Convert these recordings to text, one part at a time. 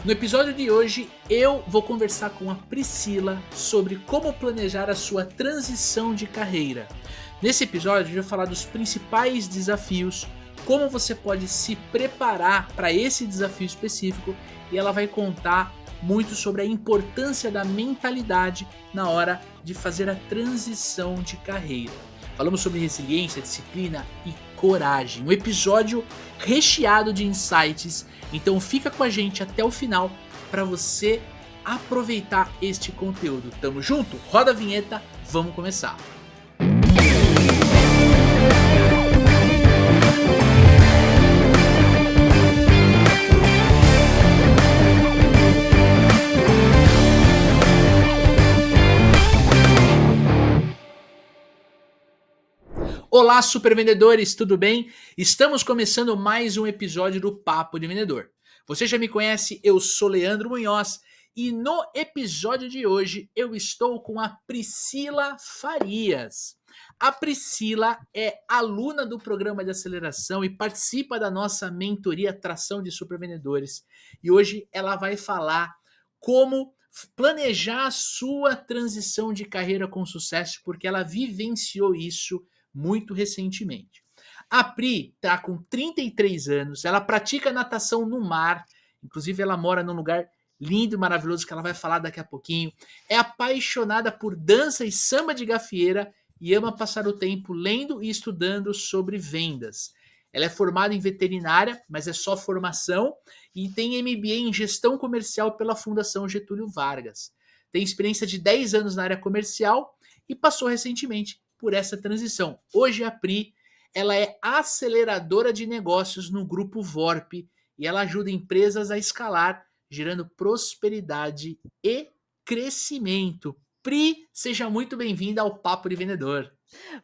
No episódio de hoje, eu vou conversar com a Priscila sobre como planejar a sua transição de carreira. Nesse episódio, a gente vai falar dos principais desafios, como você pode se preparar para esse desafio específico e ela vai contar muito sobre a importância da mentalidade na hora de fazer a transição de carreira. Falamos sobre resiliência, disciplina e coragem. Um episódio recheado de insights. Então fica com a gente até o final para você aproveitar este conteúdo. Tamo junto? Roda a vinheta, vamos começar. Olá, super vendedores, tudo bem? Estamos começando mais um episódio do Papo de Vendedor. Você já me conhece, eu sou Leandro Munhoz e no episódio de hoje eu estou com a Priscila Farias. A Priscila é aluna do programa de aceleração e participa da nossa mentoria Tração de Supervendedores. E hoje ela vai falar como planejar a sua transição de carreira com sucesso, porque ela vivenciou isso muito recentemente. A Pri está com 33 anos, ela pratica natação no mar, inclusive ela mora num lugar lindo e maravilhoso que ela vai falar daqui a pouquinho. É apaixonada por dança e samba de gafieira e ama passar o tempo lendo e estudando sobre vendas. Ela é formada em veterinária, mas é só formação, e tem MBA em gestão comercial pela Fundação Getúlio Vargas. Tem experiência de 10 anos na área comercial e passou recentemente por essa transição. Hoje a Pri, ela é aceleradora de negócios no grupo VORP e ela ajuda empresas a escalar, gerando prosperidade e crescimento. Pri, seja muito bem-vinda ao Papo de Vendedor.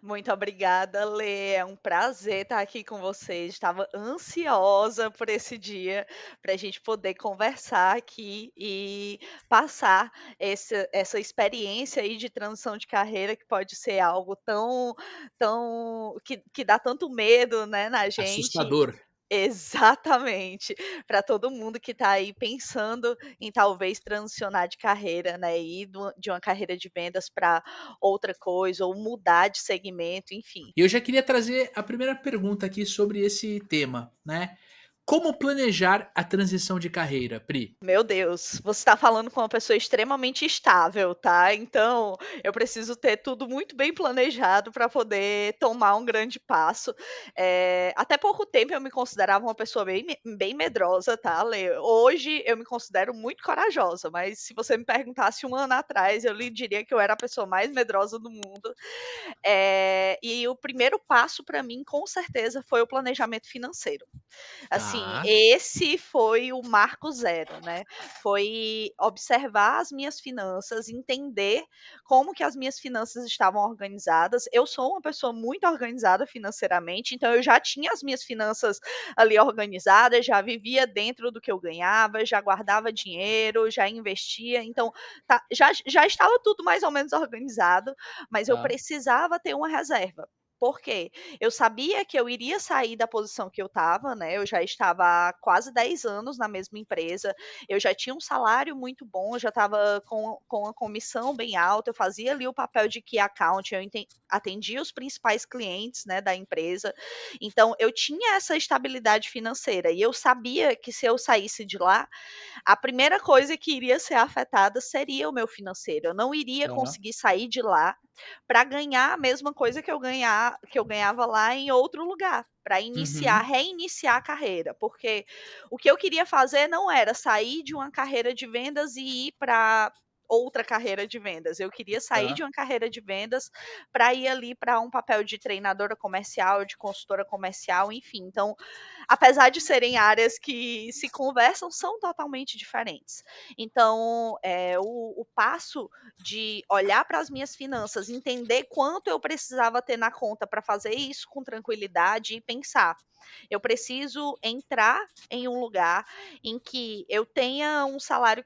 Muito obrigada, Lê. É um prazer estar aqui com vocês. Estava ansiosa por esse dia para a gente poder conversar aqui e passar essa experiência aí de transição de carreira que pode ser algo tão que dá tanto medo, né, na gente. Assustador. Exatamente, para todo mundo que está aí pensando em talvez transicionar de carreira, né, ir de uma carreira de vendas para outra coisa ou mudar de segmento, enfim. E eu já queria trazer a primeira pergunta aqui sobre esse tema, né? Como planejar a transição de carreira, Pri? Meu Deus, você está falando com uma pessoa extremamente estável, tá? Então, eu preciso ter tudo muito bem planejado para poder tomar um grande passo. Até pouco tempo eu me considerava uma pessoa bem medrosa, tá, Lê? Hoje eu me considero muito corajosa, mas se você me perguntasse um ano atrás, eu lhe diria que eu era a pessoa mais medrosa do mundo. E o primeiro passo para mim, com certeza, foi o planejamento financeiro. Assim, Tá. esse foi o marco zero, né, foi observar as minhas finanças, entender como que as minhas finanças estavam organizadas. Eu sou uma pessoa muito organizada financeiramente, então eu já tinha as minhas finanças ali organizadas, já vivia dentro do que eu ganhava, já guardava dinheiro, já investia, então já estava tudo mais ou menos organizado, mas eu Tá. precisava ter uma reserva. Por quê? Eu sabia que eu iria sair da posição que eu estava, né, eu já estava há quase 10 anos na mesma empresa, eu já tinha um salário muito bom, eu já estava com a comissão bem alta, eu fazia ali o papel de key account, eu atendia os principais clientes, né, da empresa, então eu tinha essa estabilidade financeira e eu sabia que se eu saísse de lá, a primeira coisa que iria ser afetada seria o meu financeiro, eu não iria Tá. conseguir sair de lá para ganhar a mesma coisa que eu ganhava lá em outro lugar, para Uhum. reiniciar a carreira, porque o que eu queria fazer não era sair de uma carreira de vendas e ir para outra carreira de vendas. Eu queria sair de Tá. uma carreira de vendas para ir ali para um papel de treinadora comercial, de consultora comercial, enfim. Então, apesar de serem áreas que se conversam, são totalmente diferentes. Então, o passo de olhar para as minhas finanças, entender quanto eu precisava ter na conta para fazer isso com tranquilidade e pensar: eu preciso entrar em um lugar em que eu tenha um salário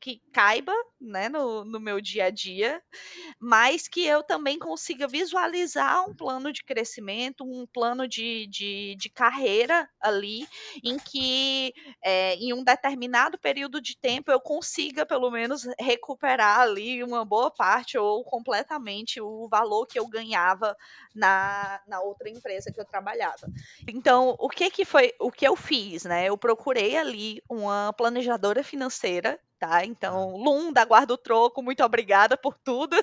que caiba, né, no meu dia a dia, mas que eu também consiga visualizar um plano de crescimento, um plano de carreira ali, em que em um determinado período de tempo eu consiga pelo menos recuperar ali uma boa parte ou completamente o valor que eu ganhava na outra empresa que eu trabalhava. Então, o que eu fiz, né? Eu procurei ali uma planejadora financeira, tá? Tá. Então, Lum, da Guarda do Troco, muito obrigada por tudo.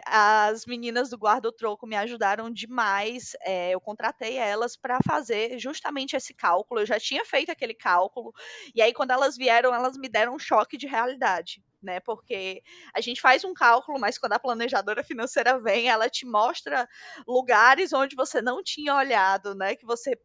As meninas do Guarda do Troco me ajudaram demais. Eu contratei elas para fazer justamente esse cálculo. Eu já tinha feito aquele cálculo, e aí, quando elas vieram, elas me deram um choque de realidade. Né, porque a gente faz um cálculo, mas quando a planejadora financeira vem, ela te mostra lugares onde você não tinha olhado, né, que você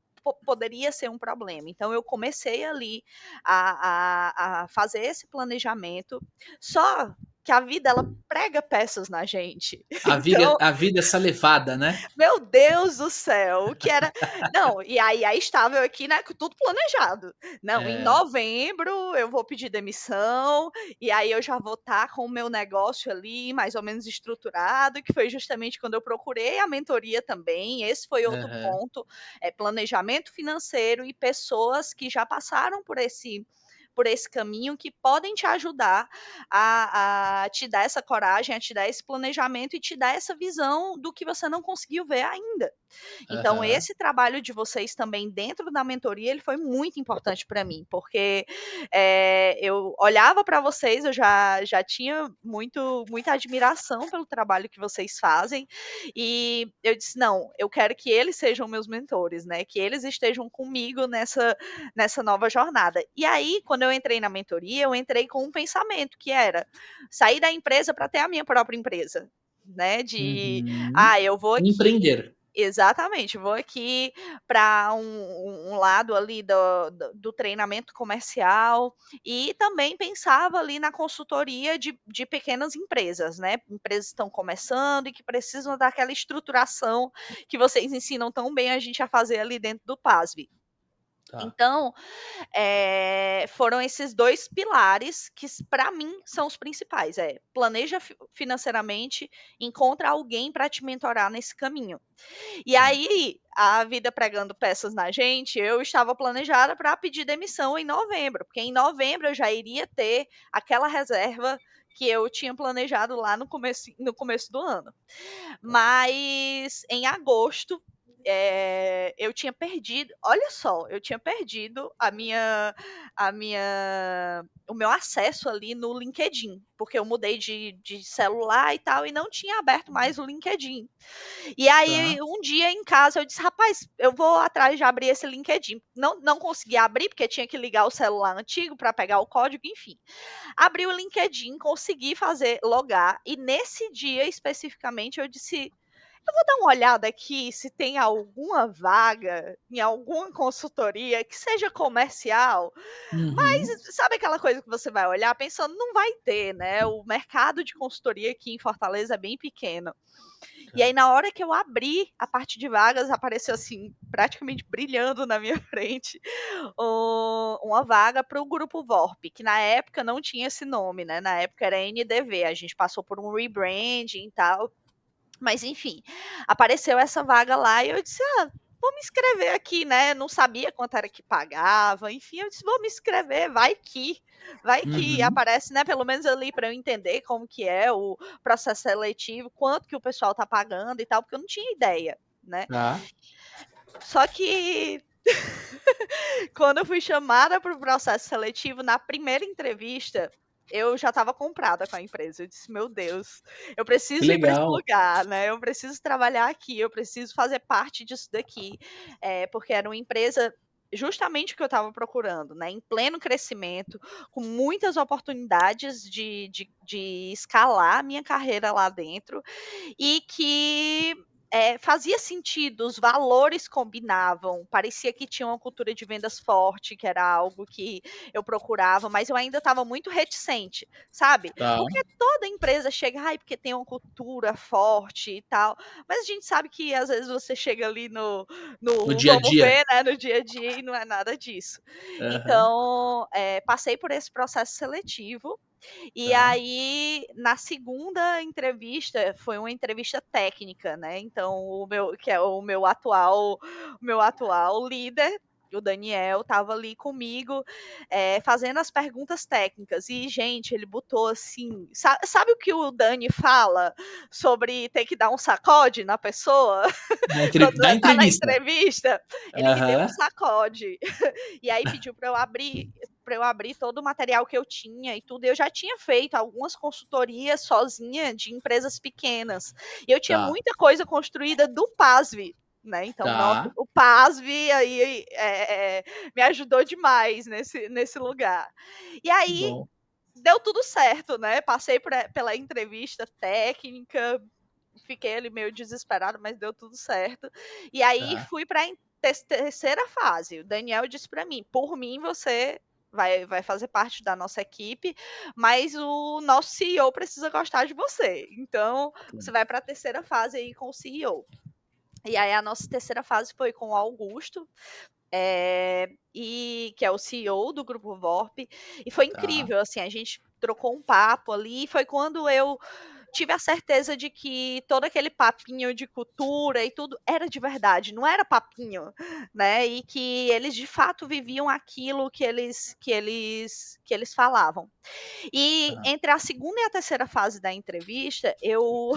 poderia ser um problema. Então, eu comecei ali a fazer esse planejamento, só que a vida ela prega peças na gente. Então, A vida essa levada, né? meu Deus do céu, o que era. Não, e aí estava eu aqui, né, com tudo planejado. Não, em É, novembro eu vou pedir demissão, e aí eu já vou estar com o meu negócio ali mais ou menos estruturado, que foi justamente quando eu procurei a mentoria também. Esse foi outro aham, ponto, planejamento financeiro e pessoas que já passaram por esse caminho que podem te ajudar a te dar essa coragem, a te dar esse planejamento e te dar essa visão do que você não conseguiu ver ainda. Então, aham. esse trabalho de vocês também dentro da mentoria, ele foi muito importante para mim, porque eu olhava para vocês, eu já tinha muita admiração pelo trabalho que vocês fazem, e eu disse, não, eu quero que eles sejam meus mentores, né? Que eles estejam comigo nessa nova jornada. E aí, quando eu entrei na mentoria, eu entrei com um pensamento que era sair da empresa para ter a minha própria empresa, né? Uhum. Eu vou aqui. Empreender. Exatamente, vou aqui para um lado ali do treinamento comercial e também pensava ali na consultoria de pequenas empresas, né? Empresas que estão começando e que precisam daquela estruturação que vocês ensinam tão bem a gente a fazer ali dentro do PASV. Tá. Então, foram esses 2 pilares que para mim são os principais, planeja financeiramente, encontra alguém para te mentorar nesse caminho. E Tá. aí, a vida pregando peças na gente, eu estava planejada para pedir demissão em novembro, porque em novembro eu já iria ter aquela reserva que eu tinha planejado lá no começo do ano. Mas em agosto, eu tinha perdido, olha só, eu tinha perdido o meu acesso ali no LinkedIn, porque eu mudei de celular e tal, e não tinha aberto mais o LinkedIn. E Tá. aí, um dia em casa, eu disse, rapaz, eu vou atrás de abrir esse LinkedIn. Não consegui abrir, porque tinha que ligar o celular antigo para pegar o código, enfim. Abri o LinkedIn, consegui logar, e nesse dia especificamente eu disse, eu vou dar uma olhada aqui se tem alguma vaga em alguma consultoria que seja comercial, Uhum. mas sabe aquela coisa que você vai olhar pensando, não vai ter, né? O mercado de consultoria aqui em Fortaleza é bem pequeno. E aí, Tá. na hora que eu abri a parte de vagas, apareceu assim, praticamente brilhando na minha frente, uma vaga para o Grupo VORP, que na época não tinha esse nome, né? Na época era NDV, a gente passou por um rebranding e tal. Mas enfim, apareceu essa vaga lá e eu disse: vou me inscrever aqui, né? Não sabia quanto era que pagava, enfim, eu disse: vou me inscrever, vai que Uhum. aparece, né? Pelo menos ali para eu entender como que é o processo seletivo, quanto que o pessoal tá pagando e tal, porque eu não tinha ideia, né? Tá. Só que quando eu fui chamada para o processo seletivo, na primeira entrevista, eu já estava comprada com a empresa. Eu disse: "Meu Deus, eu Que preciso ir para esse legal. lugar, né, eu preciso trabalhar aqui, eu preciso fazer parte disso daqui". Porque era uma empresa justamente o que eu estava procurando, né, em pleno crescimento, com muitas oportunidades de escalar a minha carreira lá dentro, e que fazia sentido, os valores combinavam, parecia que tinha uma cultura de vendas forte, que era algo que eu procurava, mas eu ainda estava muito reticente, sabe? Tá. Porque toda empresa chega, ai, porque tem uma cultura forte e tal, mas a gente sabe que às vezes você chega ali No no dia a vamos dia. ver, né, no dia a dia e não é nada disso. Aham. Então, passei por esse processo seletivo, e Tá. aí, na segunda entrevista, foi uma entrevista técnica, né, então que é o meu atual líder, o Daniel, estava ali comigo, fazendo as perguntas técnicas. E, gente, ele botou assim, sabe o que o Dani fala sobre ter que dar um sacode na pessoa quando Na tá na entrevista. entrevista? Ele me deu um Aham. sacode. E aí pediu para eu abrir todo o material que eu tinha e tudo. Eu já tinha feito algumas consultorias sozinha de empresas pequenas. E eu tinha Tá. muita coisa construída do PASV, né? Então, nossa, Tá. o PASV aí me ajudou demais nesse lugar. E Que aí bom. deu tudo certo, né? Passei pela entrevista técnica, fiquei ali meio desesperada, mas deu tudo certo. E aí Tá. fui para a terceira fase. O Daniel disse para mim: por mim, você vai fazer parte da nossa equipe, mas o nosso CEO precisa gostar de você. Então, você vai para a terceira fase aí com o CEO. E aí a nossa terceira fase foi com o Augusto, e que é o CEO do Grupo VORP, e foi Tá. incrível, assim, a gente trocou um papo ali, e foi quando eu tive a certeza de que todo aquele papinho de cultura e tudo era de verdade, não era papinho, né? E que eles de fato viviam aquilo que eles falavam. E Tá. entre a segunda e a terceira fase da entrevista, eu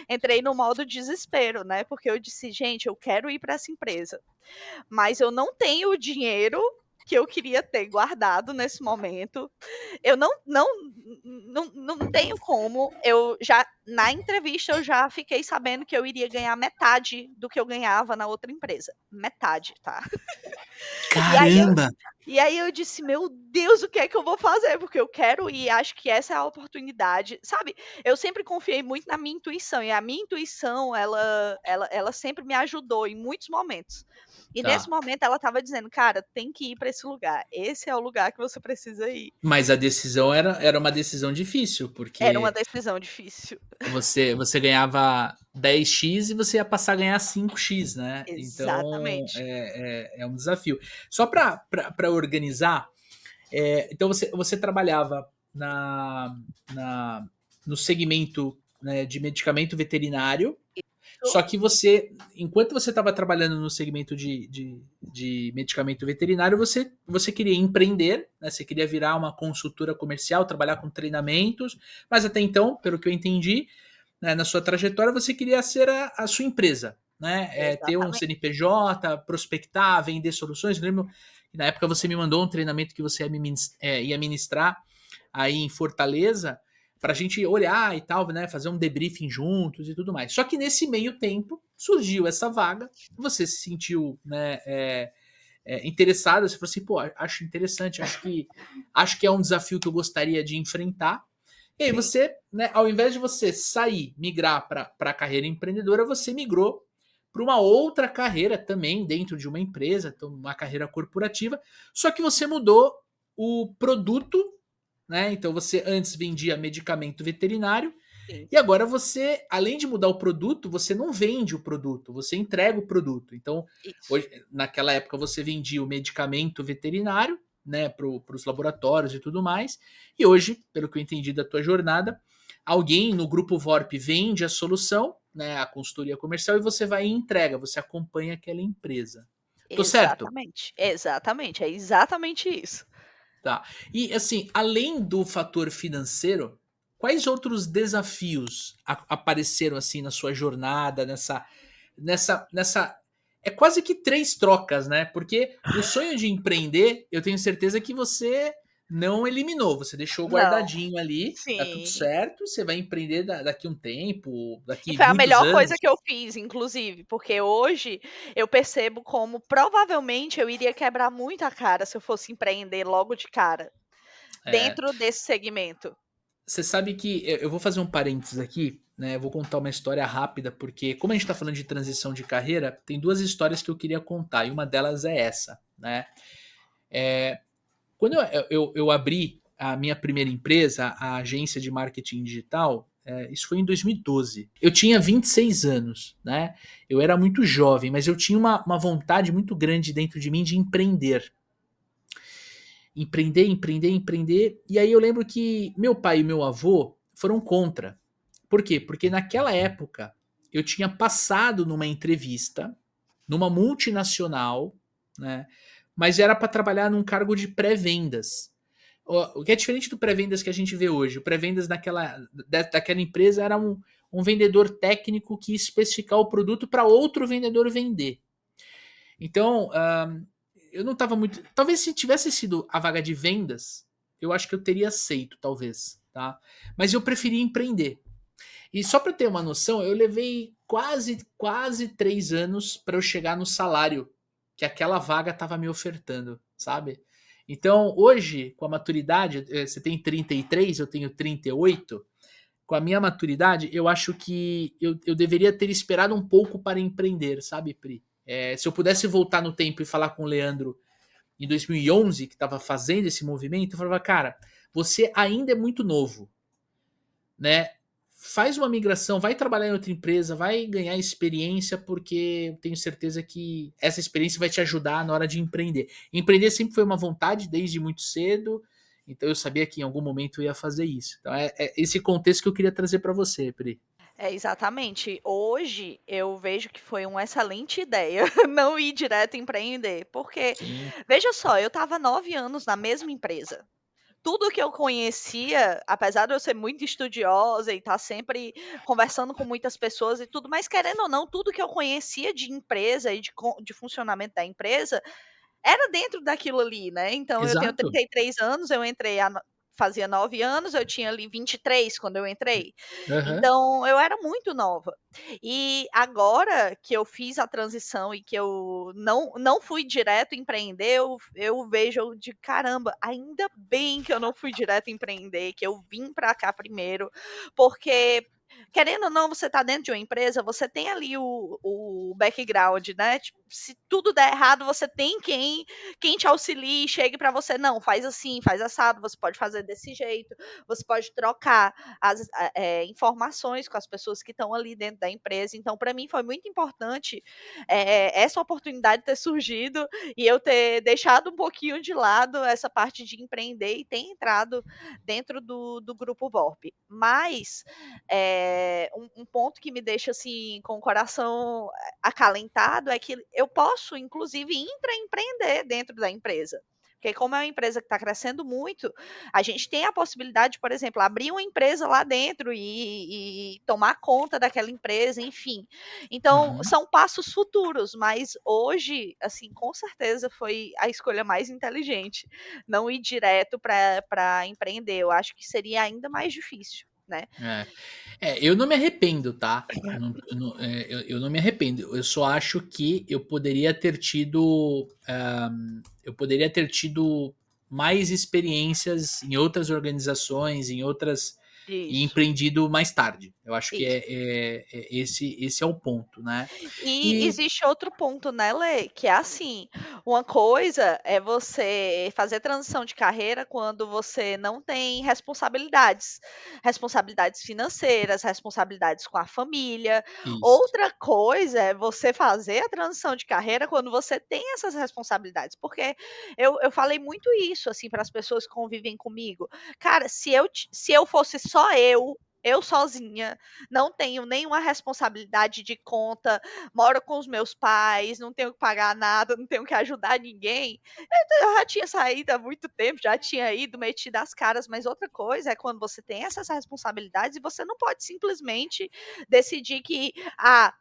entrei no modo desespero, né? Porque eu disse, gente, eu quero ir para essa empresa, mas eu não tenho o dinheiro que eu queria ter guardado nesse momento. Eu não tenho como. Eu já na entrevista eu já fiquei sabendo que eu iria ganhar metade do que eu ganhava na outra empresa, metade, tá? E aí eu Caramba! e aí eu disse: "Meu Deus, o que é que eu vou fazer? Porque eu quero ir, acho que essa é a oportunidade", sabe, eu sempre confiei muito na minha intuição, e a minha intuição ela sempre me ajudou em muitos momentos. E nesse Tá. momento ela estava dizendo: "Cara, tem que ir para esse lugar, esse é o lugar que você precisa ir". Mas a decisão era uma decisão difícil, Era uma porque decisão difícil. você ganhava 10x e você ia passar a ganhar 5x, né? Então Exatamente. é um desafio. Só para organizar, então você trabalhava na, no segmento, né, de medicamento veterinário. Isso. Só que enquanto você estava trabalhando no segmento de medicamento veterinário, você queria empreender, né? Você queria virar uma consultora comercial, trabalhar com treinamentos, mas até então, pelo que eu entendi, né, na sua trajetória, você queria ser a sua empresa, né? Ter um Exatamente. CNPJ, prospectar, vender soluções. Eu lembro que na época você me mandou um treinamento que você ia ministrar aí em Fortaleza, para a gente olhar e tal, né, fazer um debriefing juntos e tudo mais. Só que nesse meio tempo surgiu essa vaga, você se sentiu, né, interessado, você falou assim, pô, acho interessante, acho que é um desafio que eu gostaria de enfrentar. E aí Sim, você, né, ao invés de você sair, migrar para a carreira empreendedora, você migrou para uma outra carreira também dentro de uma empresa, então uma carreira corporativa, só que você mudou o produto, né? Então você antes vendia medicamento veterinário sim. e agora você, além de mudar o produto, você não vende o produto, você entrega o produto. Então, Isso. hoje, naquela época você vendia o medicamento veterinário, né, para os laboratórios e tudo mais. E hoje, pelo que eu entendi da tua jornada, alguém no grupo VORP vende a solução, né, a consultoria comercial, e você vai e entrega, você acompanha aquela empresa. Tô certo? Exatamente, exatamente, é exatamente isso. Tá. E assim, além do fator financeiro, quais outros desafios apareceram assim na sua jornada, nessa é quase que três trocas, né? Porque o sonho de empreender, eu tenho certeza que você não eliminou, você deixou Não, guardadinho ali, tá tudo sim. certo, você vai empreender daqui um tempo, E daqui foi a muitos melhor coisa anos. que eu fiz, inclusive, porque hoje eu percebo como provavelmente eu iria quebrar muito a cara se eu fosse empreender logo de cara, É, dentro desse segmento. Você sabe que eu vou fazer um parênteses aqui, né? Eu vou contar uma história rápida, porque como a gente está falando de transição de carreira, tem duas histórias que eu queria contar, e uma delas é essa, né? Quando eu abri a minha primeira empresa, a agência de marketing digital, isso foi em 2012. Eu tinha 26 anos, né? Eu era muito jovem, mas eu tinha uma vontade muito grande dentro de mim de empreender. Empreender, empreender, empreender. E aí eu lembro que meu pai e meu avô foram contra. Por quê? Porque naquela época eu tinha passado numa entrevista numa multinacional, né? Mas era para trabalhar num cargo de pré-vendas. O que é diferente do pré-vendas que a gente vê hoje. O pré-vendas daquela empresa era um vendedor técnico que ia especificar o produto para outro vendedor vender. Então, eu não estava muito. Talvez se tivesse sido a vaga de vendas, eu acho que eu teria aceito, talvez, tá? Mas eu preferi empreender. E só para ter uma noção, eu levei quase 3 anos para eu chegar no salário que aquela vaga estava me ofertando, sabe? Então, hoje, com a maturidade, você tem 33, eu tenho 38. Com a minha maturidade, eu acho que eu deveria ter esperado um pouco para empreender, sabe, Pri? Se eu pudesse voltar no tempo e falar com o Leandro em 2011, que estava fazendo esse movimento, eu falava, cara, você ainda é muito novo, né? Faz uma migração, vai trabalhar em outra empresa, vai ganhar experiência, porque eu tenho certeza que essa experiência vai te ajudar na hora de empreender. Empreender sempre foi uma vontade desde muito cedo, então eu sabia que em algum momento eu ia fazer isso. Então é esse contexto que eu queria trazer para você, Pri. É, exatamente. Hoje eu vejo que foi uma excelente ideia não ir direto empreender, porque, Sim, veja só, eu estava 9 anos na mesma empresa. Tudo que eu conhecia, apesar de eu ser muito estudiosa e estar sempre conversando com muitas pessoas e tudo, mas querendo ou não, tudo que eu conhecia de empresa e de funcionamento da empresa era dentro daquilo ali, né. Então eu tenho exato. 33 anos, eu entrei fazia 9 anos, eu tinha ali 23 quando eu entrei. Aham. Então eu era muito nova. E agora que eu fiz a transição e que eu não fui direto empreender, eu vejo, eu digo: "Caramba, ainda bem que eu não fui direto empreender, que eu vim para cá primeiro", porque querendo ou não, você está dentro de uma empresa, você tem ali o background, né, tipo, se tudo der errado, você tem quem te auxilie e chegue para você: "Não, faz assim, faz assado, você pode fazer desse jeito", você pode trocar informações com as pessoas que estão ali dentro da empresa. Então, para mim foi muito importante, essa oportunidade ter surgido e eu ter deixado um pouquinho de lado essa parte de empreender e ter entrado dentro do Grupo Borb. Mas, um ponto que me deixa, assim, com o coração acalentado é que eu posso, inclusive, intraempreender dentro da empresa. Porque como é uma empresa que está crescendo muito, a gente tem a possibilidade, por exemplo, abrir uma empresa lá dentro e tomar conta daquela empresa, enfim. Então, Uhum. são passos futuros, mas hoje, assim, com certeza foi a escolha mais inteligente, não ir direto para empreender. Eu acho que seria ainda mais difícil, né? É. Eu não me arrependo, tá? Eu não me arrependo. Eu só acho que eu poderia ter tido mais experiências em outras organizações, e Isso, empreendido mais tarde. Eu acho que isso. esse é o ponto, né? E E existe outro ponto, né, Lê, que é assim, uma coisa é você fazer transição de carreira quando você não tem responsabilidades, responsabilidades financeiras, responsabilidades com a família. isso. Outra coisa é você fazer a transição de carreira quando você tem essas responsabilidades, porque eu falei muito isso, assim, para as pessoas que convivem comigo. Cara, se eu fosse só eu sozinha, não tenho nenhuma responsabilidade de conta, moro com os meus pais, não tenho que pagar nada, não tenho que ajudar ninguém. Eu já tinha saído há muito tempo, já tinha ido, metido as caras, mas outra coisa é quando você tem essas responsabilidades e você não pode simplesmente decidir que,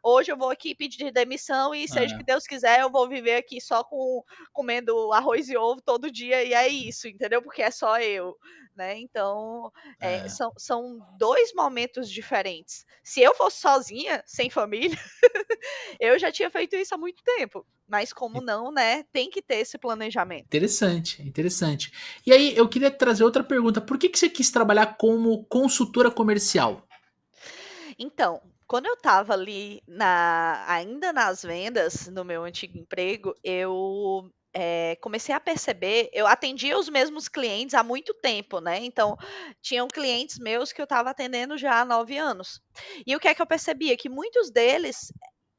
hoje eu vou aqui pedir demissão e seja o que É, Deus quiser, eu vou viver aqui só comendo arroz e ovo todo dia e é isso, entendeu? Porque é só eu, né? Então, é, são dois momentos diferentes. Se eu fosse sozinha, sem família, eu já tinha feito isso há muito tempo. Mas como não, né? Tem que ter esse planejamento. Interessante, interessante. E aí, eu queria trazer outra pergunta. Por que você quis trabalhar como consultora comercial? Então, quando eu estava ali ainda nas vendas, no meu antigo emprego, eu comecei a perceber, eu atendia os mesmos clientes há muito tempo, né? Então, tinham clientes meus que eu estava atendendo já há 9 anos. E o que é que eu percebia? Que muitos deles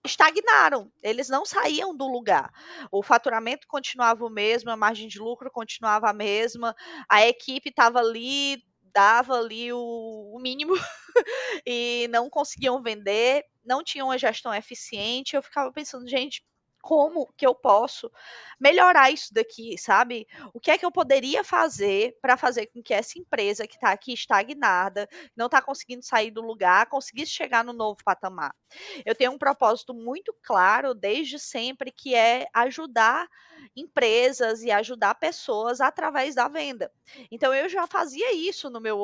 estagnaram, eles não saíam do lugar. O faturamento continuava o mesmo, a margem de lucro continuava a mesma, a equipe estava ali, dava ali o mínimo e não conseguiam vender, não tinham uma gestão eficiente. Eu ficava pensando, gente, como que eu posso melhorar isso daqui, sabe? O que é que eu poderia fazer para fazer com que essa empresa que está aqui estagnada, não está conseguindo sair do lugar, conseguisse chegar no novo patamar? Eu tenho um propósito muito claro desde sempre, que é ajudar empresas e ajudar pessoas através da venda. Então eu já fazia isso no meu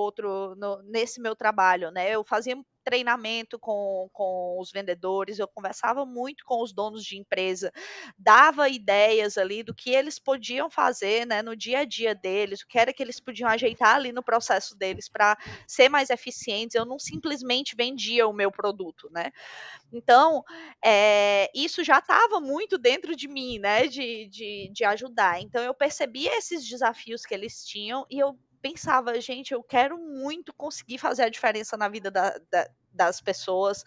nesse meu trabalho, né? Eu fazia treinamento com os vendedores, eu conversava muito com os donos de empresa, dava ideias ali do que eles podiam fazer, né, no dia a dia deles, o que era que eles podiam ajeitar ali no processo deles para ser mais eficientes. Eu não simplesmente vendia o meu produto, né? Então, isso já estava muito dentro de mim, né, de ajudar. Então eu percebia esses desafios que eles tinham e eu pensava: "Gente, eu quero muito conseguir fazer a diferença na vida das pessoas,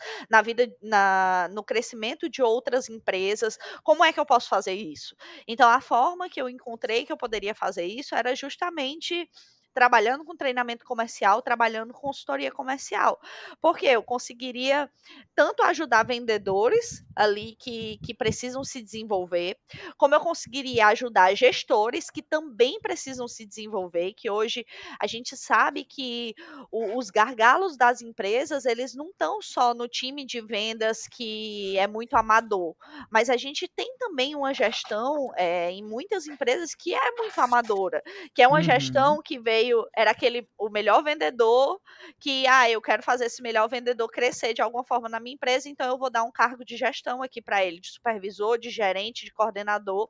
no crescimento de outras empresas. Como é que eu posso fazer isso?". Então a forma que eu encontrei que eu poderia fazer isso era justamente trabalhando com treinamento comercial, trabalhando com consultoria comercial, porque eu conseguiria tanto ajudar vendedores ali que precisam se desenvolver, como eu conseguiria ajudar gestores que também precisam se desenvolver, que hoje a gente sabe que os gargalos das empresas, eles não estão só no time de vendas que é muito amador, mas a gente tem também uma gestão em muitas empresas que é muito amadora, que é uma Uhum. gestão que era o melhor vendedor, que eu quero fazer esse melhor vendedor crescer de alguma forma na minha empresa, então eu vou dar um cargo de gestão aqui para ele, de supervisor, de gerente, de coordenador,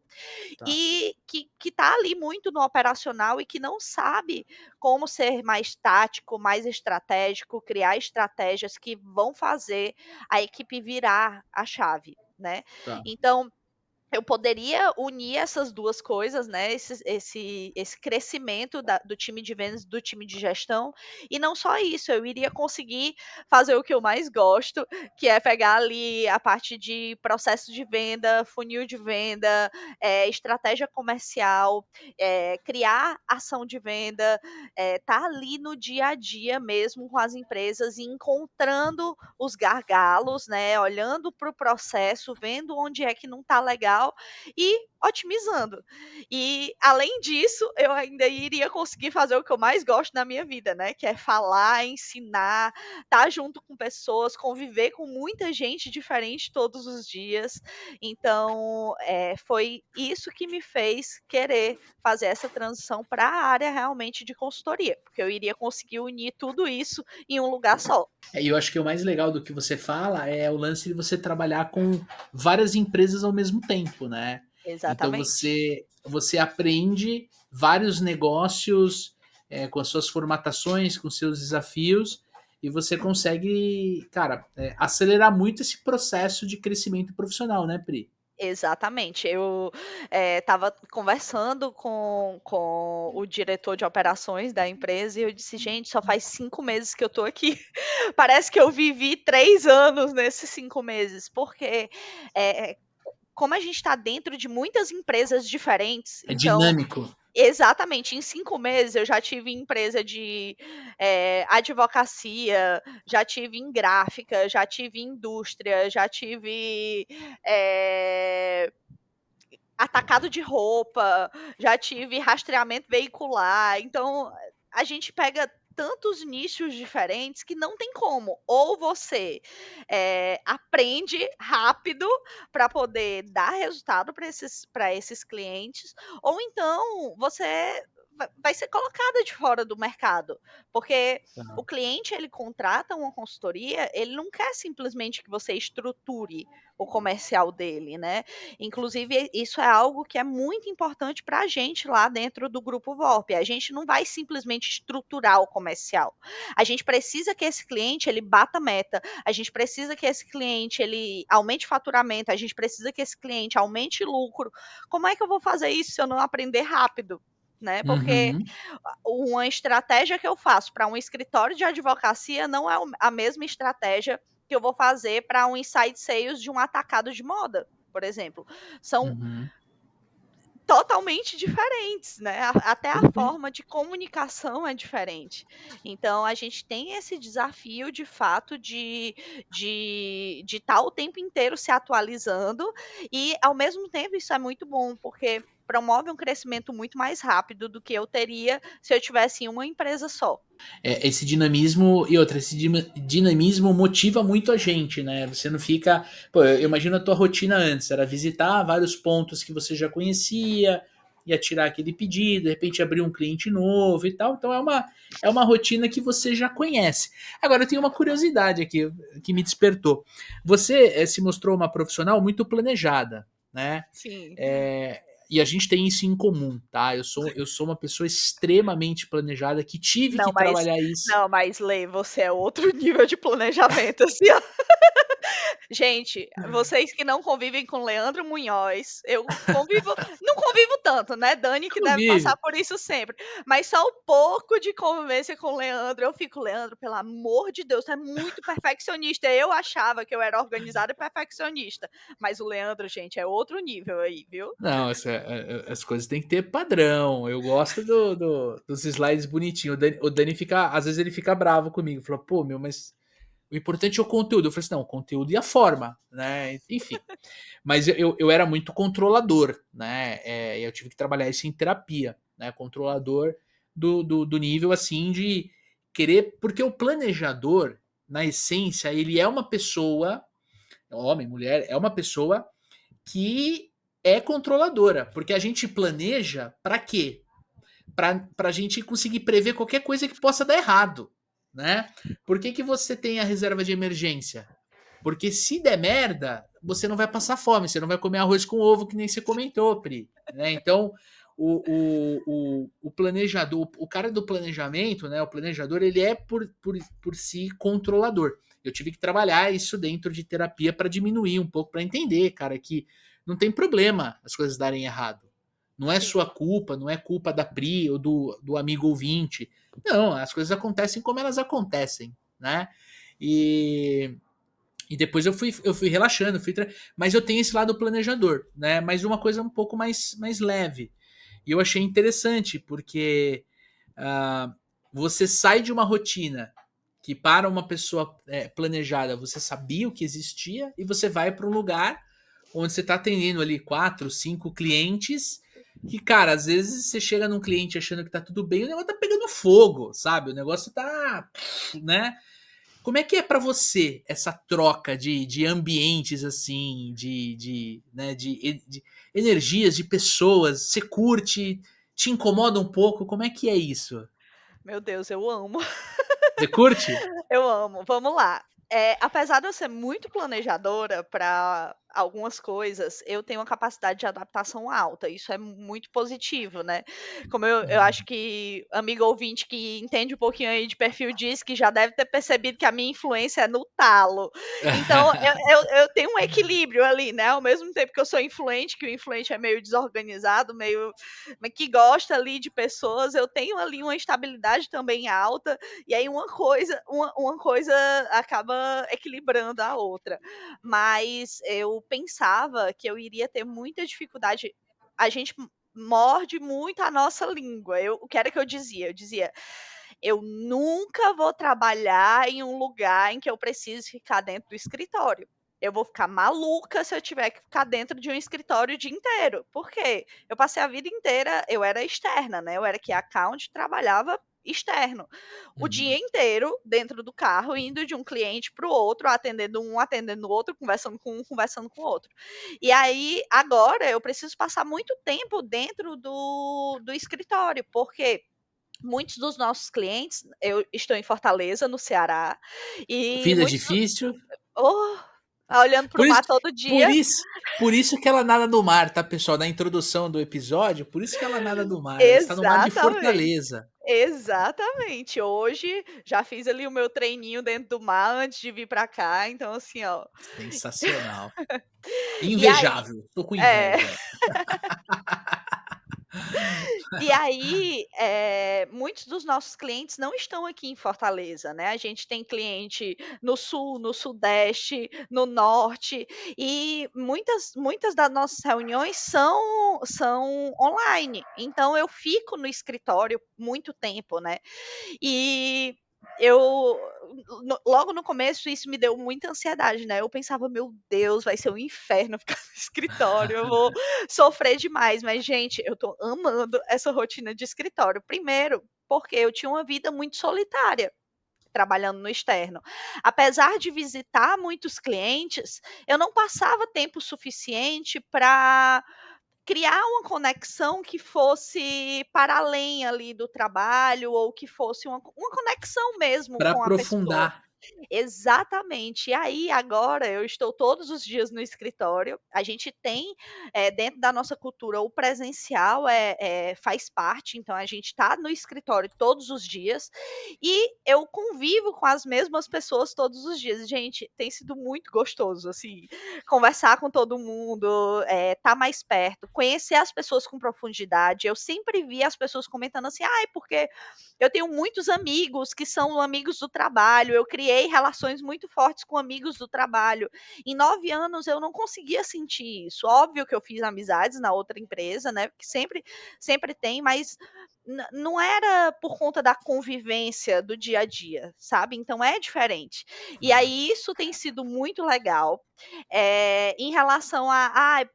Tá. e que está ali muito no operacional e que não sabe como ser mais tático, mais estratégico, criar estratégias que vão fazer a equipe virar a chave, né? Tá. Então, eu poderia unir essas duas coisas, né, esse crescimento do time de vendas, do time de gestão, e não só isso, eu iria conseguir fazer o que eu mais gosto, que é pegar ali a parte de processo de venda, funil de venda, estratégia comercial, criar ação de venda, tá ali no dia a dia mesmo com as empresas e encontrando os gargalos, né, olhando para o processo, vendo onde é que não está legal e otimizando. E além disso, eu ainda iria conseguir fazer o que eu mais gosto na minha vida, né, que é falar, ensinar, estar junto com pessoas, conviver com muita gente diferente todos os dias. Então, foi isso que me fez querer fazer essa transição para a área realmente de consultoria, porque eu iria conseguir unir tudo isso em um lugar só. E eu acho que o mais legal do que você fala é o lance de você trabalhar com várias empresas ao mesmo tempo, né? Então Exatamente. você aprende vários negócios com as suas formatações, com seus desafios, e você consegue, cara, acelerar muito esse processo de crescimento profissional, né, Pri? Exatamente. Eu, estava conversando com o diretor de operações da empresa e eu disse: "Gente, só faz 5 meses que eu tô aqui. Parece que eu vivi 3 anos nesses 5 meses", porque, como a gente está dentro de muitas empresas diferentes, É então dinâmico. exatamente, em 5 meses eu já tive em empresa de, advocacia, já tive em gráfica, já tive em indústria, já tive, eh, atacado de roupa, já tive rastreamento veicular. Então, a gente pega tantos nichos diferentes que não tem como. Ou você, aprende rápido para poder dar resultado para esses clientes, ou então você vai ser colocada de fora do mercado, porque o Tá. cliente, ele contrata uma consultoria, ele não quer simplesmente que você estruture o comercial dele, né. Inclusive, isso é algo que é muito importante para a gente lá dentro do grupo VORP, a gente não vai simplesmente estruturar o comercial, a gente precisa que esse cliente, ele bata meta, a gente precisa que esse cliente, ele aumente faturamento, a gente precisa que esse cliente aumente lucro. Como é que eu vou fazer isso se eu não aprender rápido? Né, porque Uhum, uma estratégia que eu faço para um escritório de advocacia não é a mesma estratégia que eu vou fazer para um inside sales de um atacado de moda, por exemplo. São uhum. totalmente diferentes, né, até a Sim, sim. forma de comunicação é diferente. Então a gente tem esse desafio, de fato, de estar o tempo inteiro se atualizando e, ao mesmo tempo, isso é muito bom, porque promove um crescimento muito mais rápido do que eu teria se eu tivesse em uma empresa só. Esse dinamismo e outra, esse dinamismo motiva muito a gente, né? Você não fica. Pô, eu Sim, imagino a tua rotina antes, era visitar vários pontos que você já conhecia, ia tirar aquele pedido, de repente abrir um cliente novo e tal. Então é uma rotina que você já conhece. Agora eu tenho uma curiosidade aqui que me despertou. Você se mostrou uma profissional muito planejada, né? sim. É, e a gente tem isso em comum, tá? Eu sou uma pessoa extremamente planejada que tive que Não, mas trabalhar isso. não, mas Lê, você é outro nível de planejamento, assim, ó. Gente, vocês que não convivem com Leandro Munhoz, eu convivo, não convivo tanto, né, Dani que deve passar Convive. por isso sempre, mas só um pouco de convivência com o Leandro, eu fico: "Leandro, pelo amor de Deus, tu é muito perfeccionista". Eu achava que eu era organizada e perfeccionista, mas o Leandro, gente, é outro nível aí, viu. Não, as coisas têm que ter padrão. Eu gosto dos slides bonitinhos. O Dani fica, às vezes ele fica bravo comigo. Fala, pô, meu, mas o importante é o conteúdo. Eu falei assim, não, o conteúdo e a forma, né? Enfim. Mas eu era muito controlador, né? Eu tive que trabalhar isso em terapia, né? Controlador do nível assim de querer. Porque o planejador, na essência, ele é uma pessoa, homem, mulher, é uma pessoa que é controladora. Porque a gente planeja para quê? Para a gente conseguir prever qualquer coisa que possa dar errado, né? Por que você tem a reserva de emergência? Porque se der merda, você não vai passar fome, você não vai comer arroz com ovo, que nem você comentou, Pri. Né? Então, o planejador, o cara do planejamento, né, o planejador, ele é por si controlador. Eu tive que trabalhar isso dentro de terapia para diminuir um pouco, para entender, cara, que não tem problema as coisas darem errado. Não é Sim, sua culpa, não é culpa da Pri ou do amigo ouvinte. Não, as coisas acontecem como elas acontecem, né? E e depois eu fui relaxando, mas eu tenho esse lado planejador, né? Mas uma coisa um pouco mais leve. E eu achei interessante, porque ah, você sai de uma rotina que para uma pessoa planejada você sabia o que existia, e você vai para um lugar onde você está atendendo ali quatro, cinco clientes. Que, cara, às vezes você chega num cliente achando que tá tudo bem, o negócio tá pegando fogo, sabe? O negócio tá, né? Como é que é para você essa troca de ambientes assim, né, de energias, de pessoas? Você curte? Te incomoda um pouco? Como é que é isso? meu Deus, eu amo. Você curte? Eu amo. Vamos lá. Apesar de eu ser muito planejadora para algumas coisas, eu tenho uma capacidade de adaptação alta. Isso é muito positivo, né. Como eu acho Uhum. que amigo ouvinte que entende um pouquinho aí de perfil diz que já deve ter percebido que a minha influência é no talo. Então eu tenho um equilíbrio ali, né, ao mesmo tempo que eu sou influente, que o influente é meio desorganizado, meio mas que gosta ali de pessoas, eu tenho ali uma estabilidade também alta, e aí uma coisa acaba equilibrando a outra. Mas eu pensava que eu iria ter muita dificuldade, a gente morde muito a nossa língua. O que era que eu dizia? Eu dizia: "Eu nunca vou trabalhar em um lugar em que eu precise ficar dentro do escritório. Eu vou ficar maluca se eu tiver que ficar dentro de um escritório o dia inteiro". Por quê? Eu passei a vida inteira, eu era externa, né, eu era key account, trabalhava externo. O dia Uhum. inteiro dentro do carro, indo de um cliente para o outro, atendendo um, atendendo o outro, conversando com um, conversando com o outro. E aí, agora, eu preciso passar muito tempo dentro do escritório, porque muitos dos nossos clientes, eu estou em Fortaleza, no Ceará, e Vida muitos difícil. oh, olhando para Por o isso, mar todo por dia. isso, por isso que ela nada no mar, tá, pessoal? Na introdução do episódio, por isso que ela nada no mar. Ela está no mar de Exatamente, Fortaleza. exatamente. Hoje já fiz ali o meu treininho dentro do mar antes de vir para cá, então assim, ó. Sensacional. E aí Invejável. Tô com é. inveja. E aí, muitos dos nossos clientes não estão aqui em Fortaleza, né, a gente tem cliente no sul, no sudeste, no norte, e muitas das nossas reuniões são online, então eu fico no escritório muito tempo, né. E eu logo no começo isso me deu muita ansiedade, né, eu pensava: "Meu Deus, vai ser um inferno ficar no escritório, eu vou sofrer demais", mas gente, eu tô amando essa rotina de escritório. Primeiro, porque eu tinha uma vida muito solitária, trabalhando no externo. Apesar de visitar muitos clientes, eu não passava tempo suficiente para criar uma conexão que fosse para além ali do trabalho ou que fosse uma conexão mesmo Para com a pessoa. aprofundar. Exatamente. E aí, agora eu estou todos os dias no escritório. A gente tem, dentro da nossa cultura, o presencial faz parte, então a gente está no escritório todos os dias e eu convivo com as mesmas pessoas todos os dias. Gente, tem sido muito gostoso, assim, conversar com todo mundo, estar mais perto, conhecer as pessoas com profundidade. Eu sempre vi as pessoas comentando assim: "Ai, porque eu tenho muitos amigos que são amigos do trabalho, eu criei relações muito fortes com amigos do trabalho. Em 9 anos eu não conseguia sentir isso. Óbvio que eu fiz amizades na outra empresa, né, porque sempre tem, mas não era por conta da convivência do dia a dia, sabe, então é diferente. E Claro. aí isso tem sido muito legal. Em relação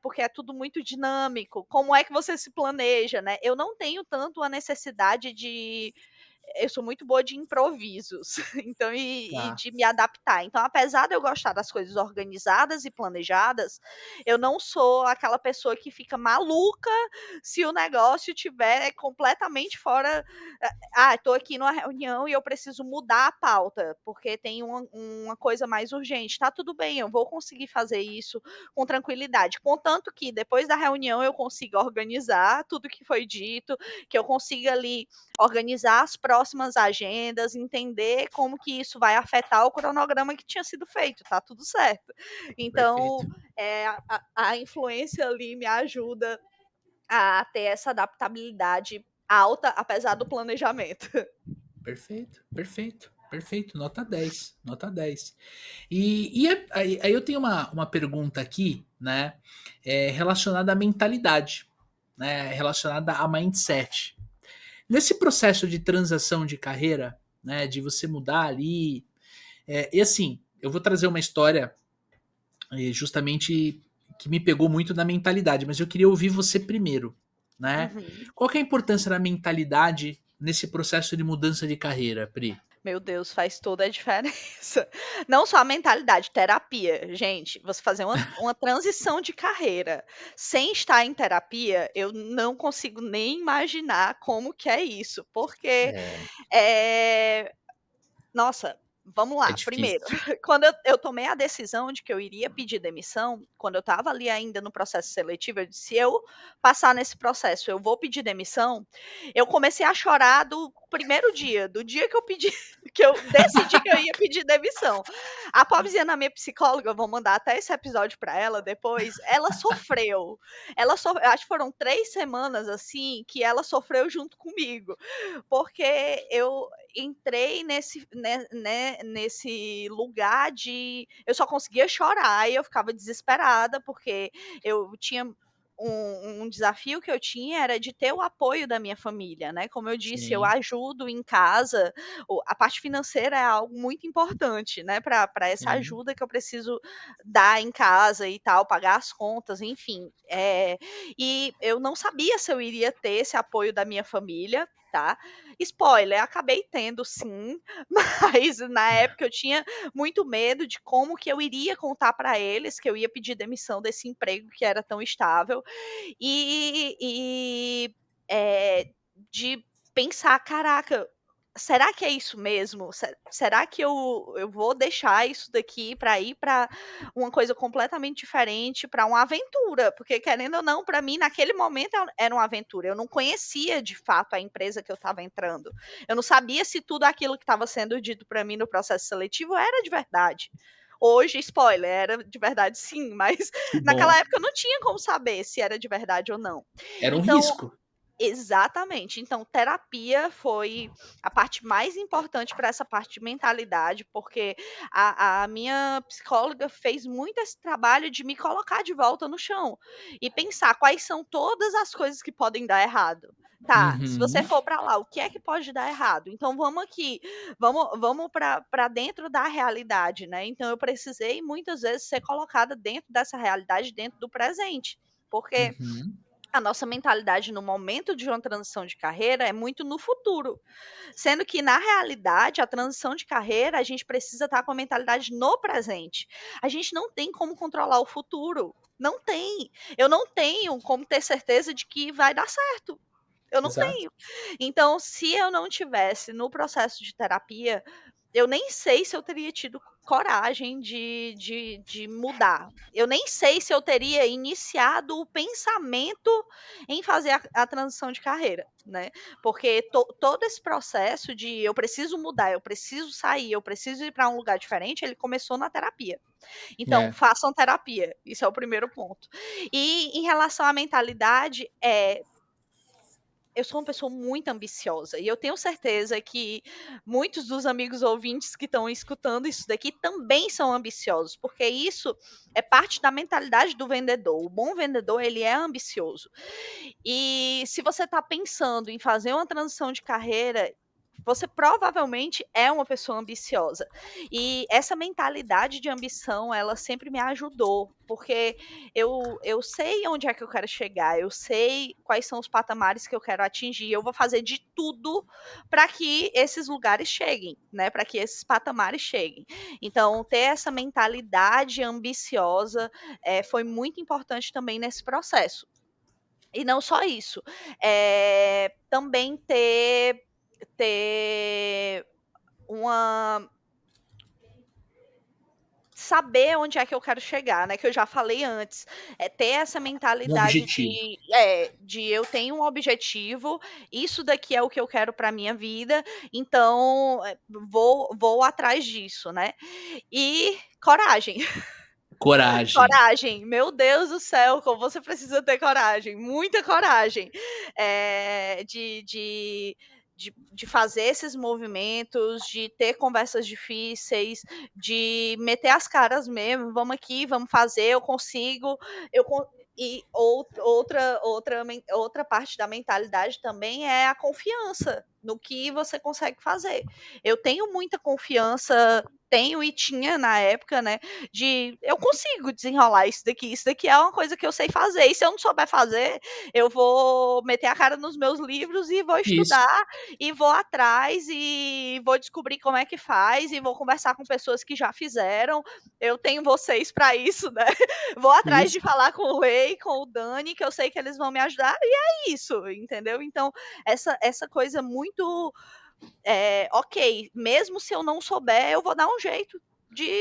porque é tudo muito dinâmico, como é que você se planeja, né, eu não tenho tanto a necessidade de eu sou muito boa de improvisos, então e Tá. de me adaptar. Então, apesar de eu gostar das coisas organizadas e planejadas, eu não sou aquela pessoa que fica maluca se o negócio tiver completamente fora. Estou aqui numa reunião e eu preciso mudar a pauta, porque tem uma coisa mais urgente. Tá tudo bem, eu vou conseguir fazer isso com tranquilidade. Contanto que depois da reunião eu consiga organizar tudo que foi dito, que eu consiga ali organizar as próximas agendas, entender como que isso vai afetar o cronograma que tinha sido feito, tá tudo certo. Então, Perfeito. a influência ali me ajuda a ter essa adaptabilidade alta, apesar do planejamento. Perfeito. Perfeito. Perfeito. Nota 10. Nota 10. Aí eu tenho uma pergunta aqui, né? Relacionada à mentalidade, né? Relacionada a mindset. Nesse processo de transação de carreira, né? De você mudar ali. E assim, eu vou trazer uma história justamente que me pegou muito na mentalidade, mas eu queria ouvir você primeiro, né? Uhum. Qual que é a importância da mentalidade nesse processo de mudança de carreira, Pri? Meu Deus, faz toda a diferença. Não só a mentalidade, terapia. Gente, você fazer uma transição de carreira sem estar em terapia, eu não consigo nem imaginar como que é isso, porque, É, eh nossa, vamos é lá. Primeiro, difícil. quando eu tomei a decisão de que eu iria pedir demissão, quando eu estava ali ainda no processo seletivo, eu disse: "Se eu passar nesse processo, eu vou pedir demissão". Eu comecei a chorar do primeiro dia, do dia que eu pedi que eu decidi que eu ia pedir demissão. A pobrezinha na minha psicóloga, eu vou mandar até esse episódio para ela depois, ela sofreu. Eu acho que foram 3 semanas, assim, que ela sofreu junto comigo, porque eu entrei nesse lugar de eu só conseguia chorar e eu ficava desesperada, porque eu tinha um desafio que eu tinha era de ter o apoio da minha família, né, como eu disse, eu Sim, ajudo em casa, a parte financeira é algo muito importante, né, para essa sim. ajuda que eu preciso dar em casa e tal, pagar as contas, enfim. E eu não sabia se eu iria ter esse apoio da minha família, tá? Spoiler, acabei tendo sim, mas na época eu tinha muito medo de como que eu iria contar para eles que eu ia pedir demissão desse emprego que era tão estável e de pensar: "Caraca, será que é isso mesmo? Será que eu vou deixar isso daqui para ir para uma coisa completamente diferente, para uma aventura?", porque querendo ou não, para mim naquele momento era uma aventura, eu não conhecia de fato a empresa que eu estava entrando. Eu não sabia se tudo aquilo que estava sendo dito para mim no processo seletivo era de verdade. Hoje, spoiler, era de verdade sim, mas Que naquela bom. época eu não tinha como saber se era de verdade ou não. Era um Então risco. exatamente. Então, terapia foi a parte mais importante para essa parte de mentalidade, porque a minha psicóloga fez muito esse trabalho de me colocar de volta no chão e pensar quais são todas as coisas que podem dar errado. Tá, se você Uhum, for para lá, o que é que pode dar errado? Então vamos aqui, vamos para dentro da realidade, né? Então eu precisei muitas vezes ser colocada dentro dessa realidade, dentro do presente, porque uhum. a nossa mentalidade no momento de uma transição de carreira é muito no futuro, sendo que na realidade a transição de carreira a gente precisa estar com a mentalidade no presente. A gente não tem como controlar o futuro, não tem. Eu não tenho como ter certeza de que vai dar certo. Eu não Exato. tenho. Então, se eu não tivesse no processo de terapia, eu nem sei se eu teria tido coragem de mudar. Eu nem sei se eu teria iniciado o pensamento em fazer a transição de carreira, né? Porque todo esse processo de eu preciso mudar, eu preciso sair, eu preciso ir para um lugar diferente, ele começou na terapia. Então, É. façam terapia. Isso é o primeiro ponto. E em relação à mentalidade, eu sou uma pessoa muito ambiciosa e eu tenho certeza que muitos dos amigos ouvintes que estão escutando isso daqui também são ambiciosos, porque isso é parte da mentalidade do vendedor. O bom vendedor, ele é ambicioso. E se você está pensando em fazer uma transição de carreira, você provavelmente é uma pessoa ambiciosa. E essa mentalidade de ambição, ela sempre me ajudou, porque eu sei onde é que eu quero chegar, eu sei quais são os patamares que eu quero atingir, eu vou fazer de tudo para que esses lugares cheguem, né? Para que esses patamares cheguem. Então, ter essa mentalidade ambiciosa foi muito importante também nesse processo. E não só isso, também ter uma saber onde é que eu quero chegar, né, que eu já falei antes, é ter essa Um mentalidade objetivo. de eu tenho um objetivo, isso daqui é o que eu quero para minha vida, então, vou atrás disso, né. E coragem. Coragem. Coragem, meu Deus do céu, como você precisa ter coragem, muita coragem, de fazer esses movimentos, de ter conversas difíceis, de meter as caras mesmo, vamos aqui, vamos fazer, eu consigo, eu con e outra parte da mentalidade também é a confiança no que você consegue fazer. Eu tenho muita confiança, tenho e tinha na época, né, de eu consigo desenrolar isso daqui é uma coisa que eu sei fazer, e se eu não souber fazer, eu vou meter a cara nos meus livros e vou Isso, estudar, e vou atrás, e vou descobrir como é que faz, e vou conversar com pessoas que já fizeram, eu tenho vocês para isso, né, vou atrás de isso. falar com o Rei, com o Dani, que eu sei que eles vão me ajudar, e é isso, entendeu. Então, essa coisa muito ok, mesmo se eu não souber, eu vou dar um jeito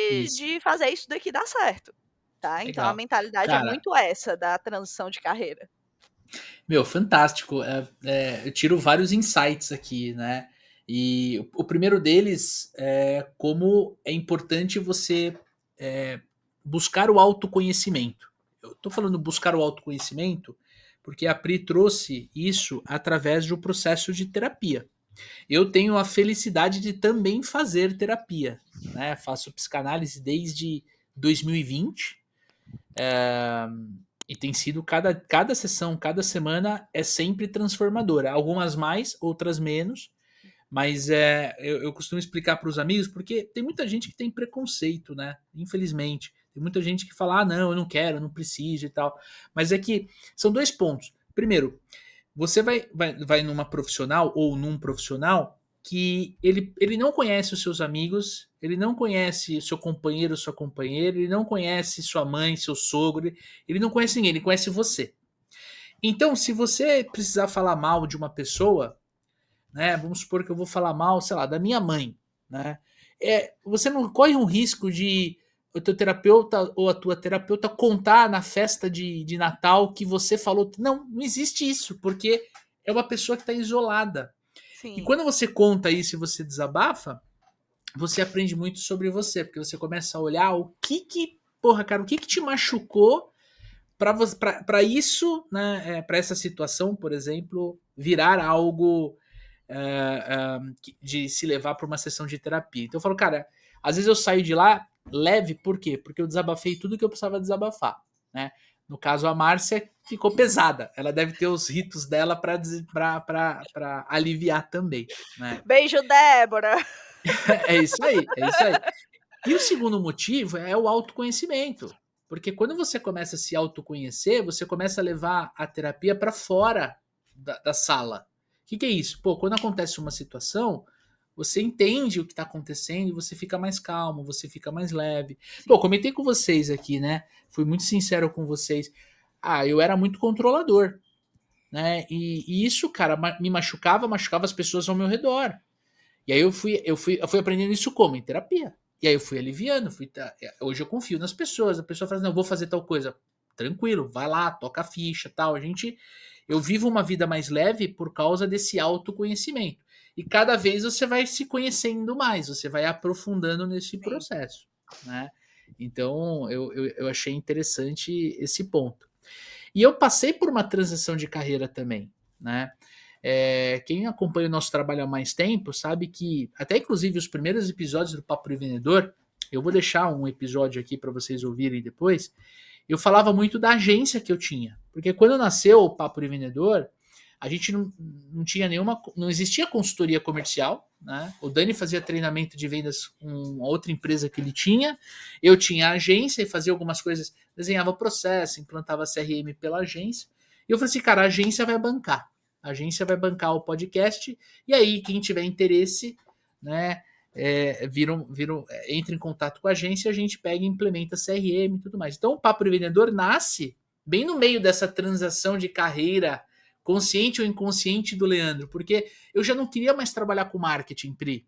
Isso. de fazer isso daqui dar certo, tá. Então a Legal. mentalidade é Cara, muito essa da transição de carreira. meu, fantástico. Eu tiro vários insights aqui, né? E o primeiro deles é como é importante você buscar o autoconhecimento. Eu tô falando buscar o autoconhecimento porque a Pri trouxe isso através do processo de terapia. Eu tenho a felicidade de também fazer terapia, né? Faço psicanálise desde 2020. E tem sido cada sessão, cada semana é sempre transformadora. Algumas mais, outras menos. Mas eu costumo explicar para os amigos, porque tem muita gente que tem preconceito, né? Infelizmente. Tem muita gente que fala, ah, não, eu não quero, eu não preciso e tal. Mas é que são dois pontos. Primeiro, Você vai numa profissional ou num profissional que ele não conhece os seus amigos, ele não conhece seu companheiro, sua companheira, ele não conhece sua mãe, seu sogro, ele não conhece ninguém, ele conhece você. Então, se você precisar falar mal de uma pessoa, né, vamos supor que eu vou falar mal, sei lá, da minha mãe, né? Você não corre um risco de o teu terapeuta ou a tua terapeuta contar na festa de Natal que você falou. Não, não existe isso, porque é uma pessoa que está isolada. E Sim, quando você conta isso e você desabafa, você aprende muito sobre você, porque você começa a olhar porra, cara, o que te machucou para isso, né, para essa situação, por exemplo, virar algo de se levar para uma sessão de terapia. Então eu falo, cara, às vezes eu saio de lá leve, por quê? Porque eu desabafei tudo que eu precisava desabafar, né? No caso, a Márcia ficou pesada. Ela deve ter os ritos dela para aliviar também, né? beijo, Débora. É isso aí, é isso aí. E o segundo motivo é o autoconhecimento. Porque quando você começa a se autoconhecer, você começa a levar a terapia para fora da sala. O que é isso? Pô, quando acontece uma situação, você entende o que está acontecendo e você fica mais calmo, você fica mais leve. Pô, Sim, comentei com vocês aqui, né? Fui muito sincero com vocês. Ah, eu era muito controlador, né? E isso, cara, me machucava as pessoas ao meu redor. E aí eu fui aprendendo isso como? Em terapia. E aí eu fui aliviando, hoje eu confio nas pessoas. A pessoa fala, não, eu vou fazer tal coisa. Tranquilo, vai lá, toca a ficha, tal. Eu vivo uma vida mais leve por causa desse autoconhecimento. E cada vez você vai se conhecendo mais, você vai aprofundando nesse sim. processo, né? Então, eu achei interessante esse ponto. E eu passei por uma transição de carreira também, né? Quem acompanha o nosso trabalho há mais tempo sabe que, até inclusive os primeiros episódios do Papo de Vendedor, eu vou deixar um episódio aqui para vocês ouvirem depois. Eu falava muito da agência que eu tinha, porque quando nasceu o Papo de Vendedor, a gente não tinha nenhuma, não existia consultoria comercial, né? O Dani fazia treinamento de vendas com outra empresa que ele tinha, eu tinha agência e fazia algumas coisas, desenhava processo, implantava CRM pela agência. E eu falei assim, cara, a agência vai bancar. A agência vai bancar o podcast, e aí, quem tiver interesse, né, entra em contato com a agência, a gente pega e implementa CRM e tudo mais. Então, o Papo de Vendedor nasce bem no meio dessa transação de carreira, consciente ou inconsciente do Leandro, porque eu já não queria mais trabalhar com marketing, Pri.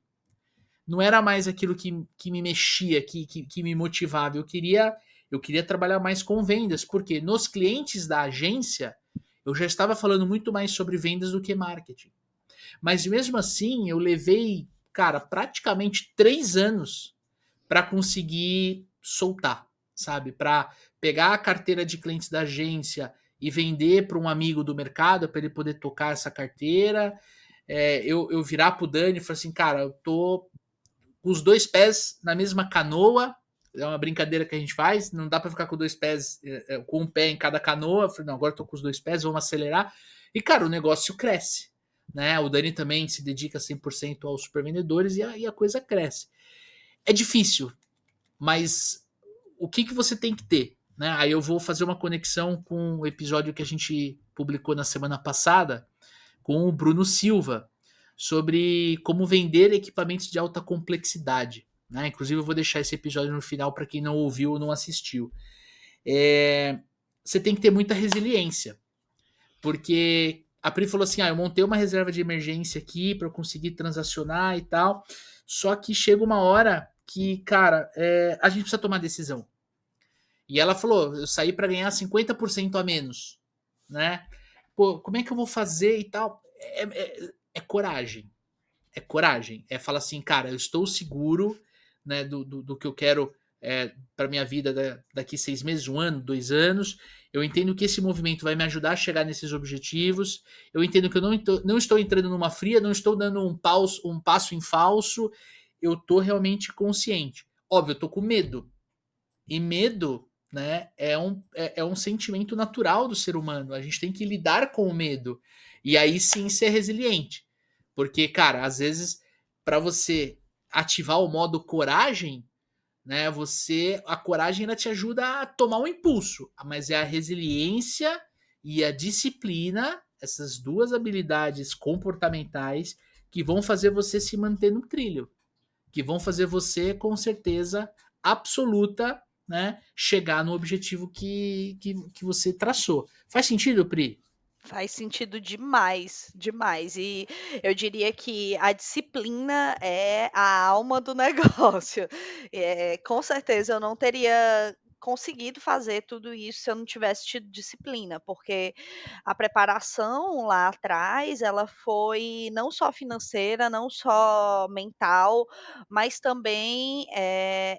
Não era mais aquilo que me mexia, que me motivava. Eu queria trabalhar mais com vendas, porque nos clientes da agência eu já estava falando muito mais sobre vendas do que marketing. Mas mesmo assim, eu levei, cara, praticamente 3 anos para conseguir soltar, sabe? Para pegar a carteira de clientes da agência e vender para um amigo do mercado para ele poder tocar essa carteira. Eu virar pro Dani e falar assim, cara, eu tô com os dois pés na mesma canoa. É uma brincadeira que a gente faz. Não dá para ficar com dois pés, com um pé em cada canoa. Eu falei, não, agora eu tô com os dois pés, vamos acelerar. E, cara, o negócio cresce. Né? O Dani também se dedica 100% aos supervendedores e a coisa cresce. É difícil, mas o que você tem que ter? Né? Aí eu vou fazer uma conexão com o episódio que a gente publicou na semana passada com o Bruno Silva sobre como vender equipamentos de alta complexidade. Né? Inclusive, eu vou deixar esse episódio no final para quem não ouviu ou não assistiu. Você tem que ter muita resiliência, porque a Pri falou assim: eu montei uma reserva de emergência aqui para eu conseguir transacionar e tal. Só que chega uma hora que, cara, a gente precisa tomar decisão. E ela falou: eu saí para ganhar 50% a menos, né? Pô, como é que eu vou fazer e tal? É coragem. É coragem. É falar assim, cara, eu estou seguro, né, do que eu quero para minha vida daqui 6 meses, 1 ano, 2 anos. Eu entendo que esse movimento vai me ajudar a chegar nesses objetivos. Eu entendo que eu não estou entrando numa fria, não estou dando um passo em falso. Eu estou realmente consciente. Óbvio, eu estou com medo. E medo, né, é um sentimento natural do ser humano. A gente tem que lidar com o medo. E aí sim ser resiliente. Porque, cara, às vezes, para você ativar o modo coragem, né, a coragem ela te ajuda a tomar um impulso, mas é a resiliência e a disciplina essas duas habilidades comportamentais que vão fazer você se manter no trilho, que vão fazer você, com certeza absoluta, né, chegar no objetivo que você traçou. Faz sentido, Pri? Faz sentido demais, demais. E eu diria que a disciplina é a alma do negócio. Com certeza eu não teria conseguido fazer tudo isso se eu não tivesse tido disciplina, porque a preparação lá atrás, ela foi não só financeira, não só mental, mas também,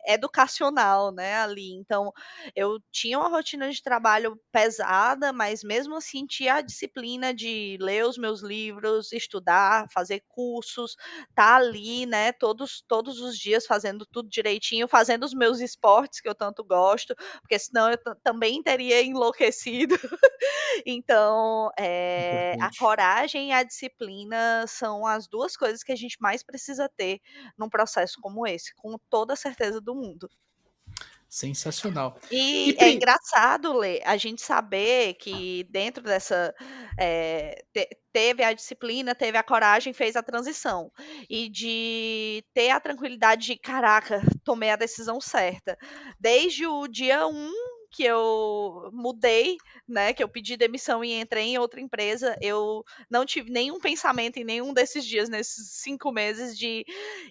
educacional, né, ali. Então, eu tinha uma rotina de trabalho pesada, mas mesmo assim tinha a disciplina de ler os meus livros, estudar, fazer cursos, tá ali, né, todos os dias fazendo tudo direitinho, fazendo os meus esportes que eu tanto gosto, porque senão eu também teria enlouquecido. Então, a Importante. coragem e a disciplina são as 2 coisas que a gente mais precisa ter num processo como esse, com toda a certeza do mundo. Sensacional. E E é Pri, engraçado, Lê, a gente saber que dentro dessa, teve a disciplina, teve a coragem, fez a transição. E de ter a tranquilidade de: "Caraca, tomei a decisão certa". Desde o dia 1 que eu mudei, né, que eu pedi demissão e entrei em outra empresa, eu não tive nenhum pensamento em nenhum desses dias, nesses 5 meses de: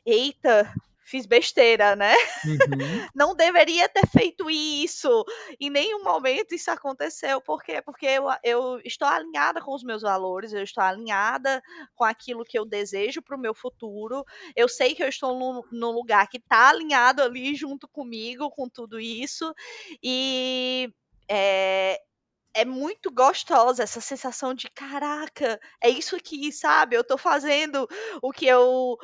"Eita, fiz besteira, né". uhum, Não deveria ter feito isso, em nenhum momento isso aconteceu, por quê? Porque eu estou alinhada com os meus valores, eu estou alinhada com aquilo que eu desejo para o meu futuro, eu sei que eu estou num lugar que está alinhado ali junto comigo, com tudo isso, e, eh, é muito gostosa essa sensação de: "Caraca, é isso aqui", sabe, eu tô fazendo o que eu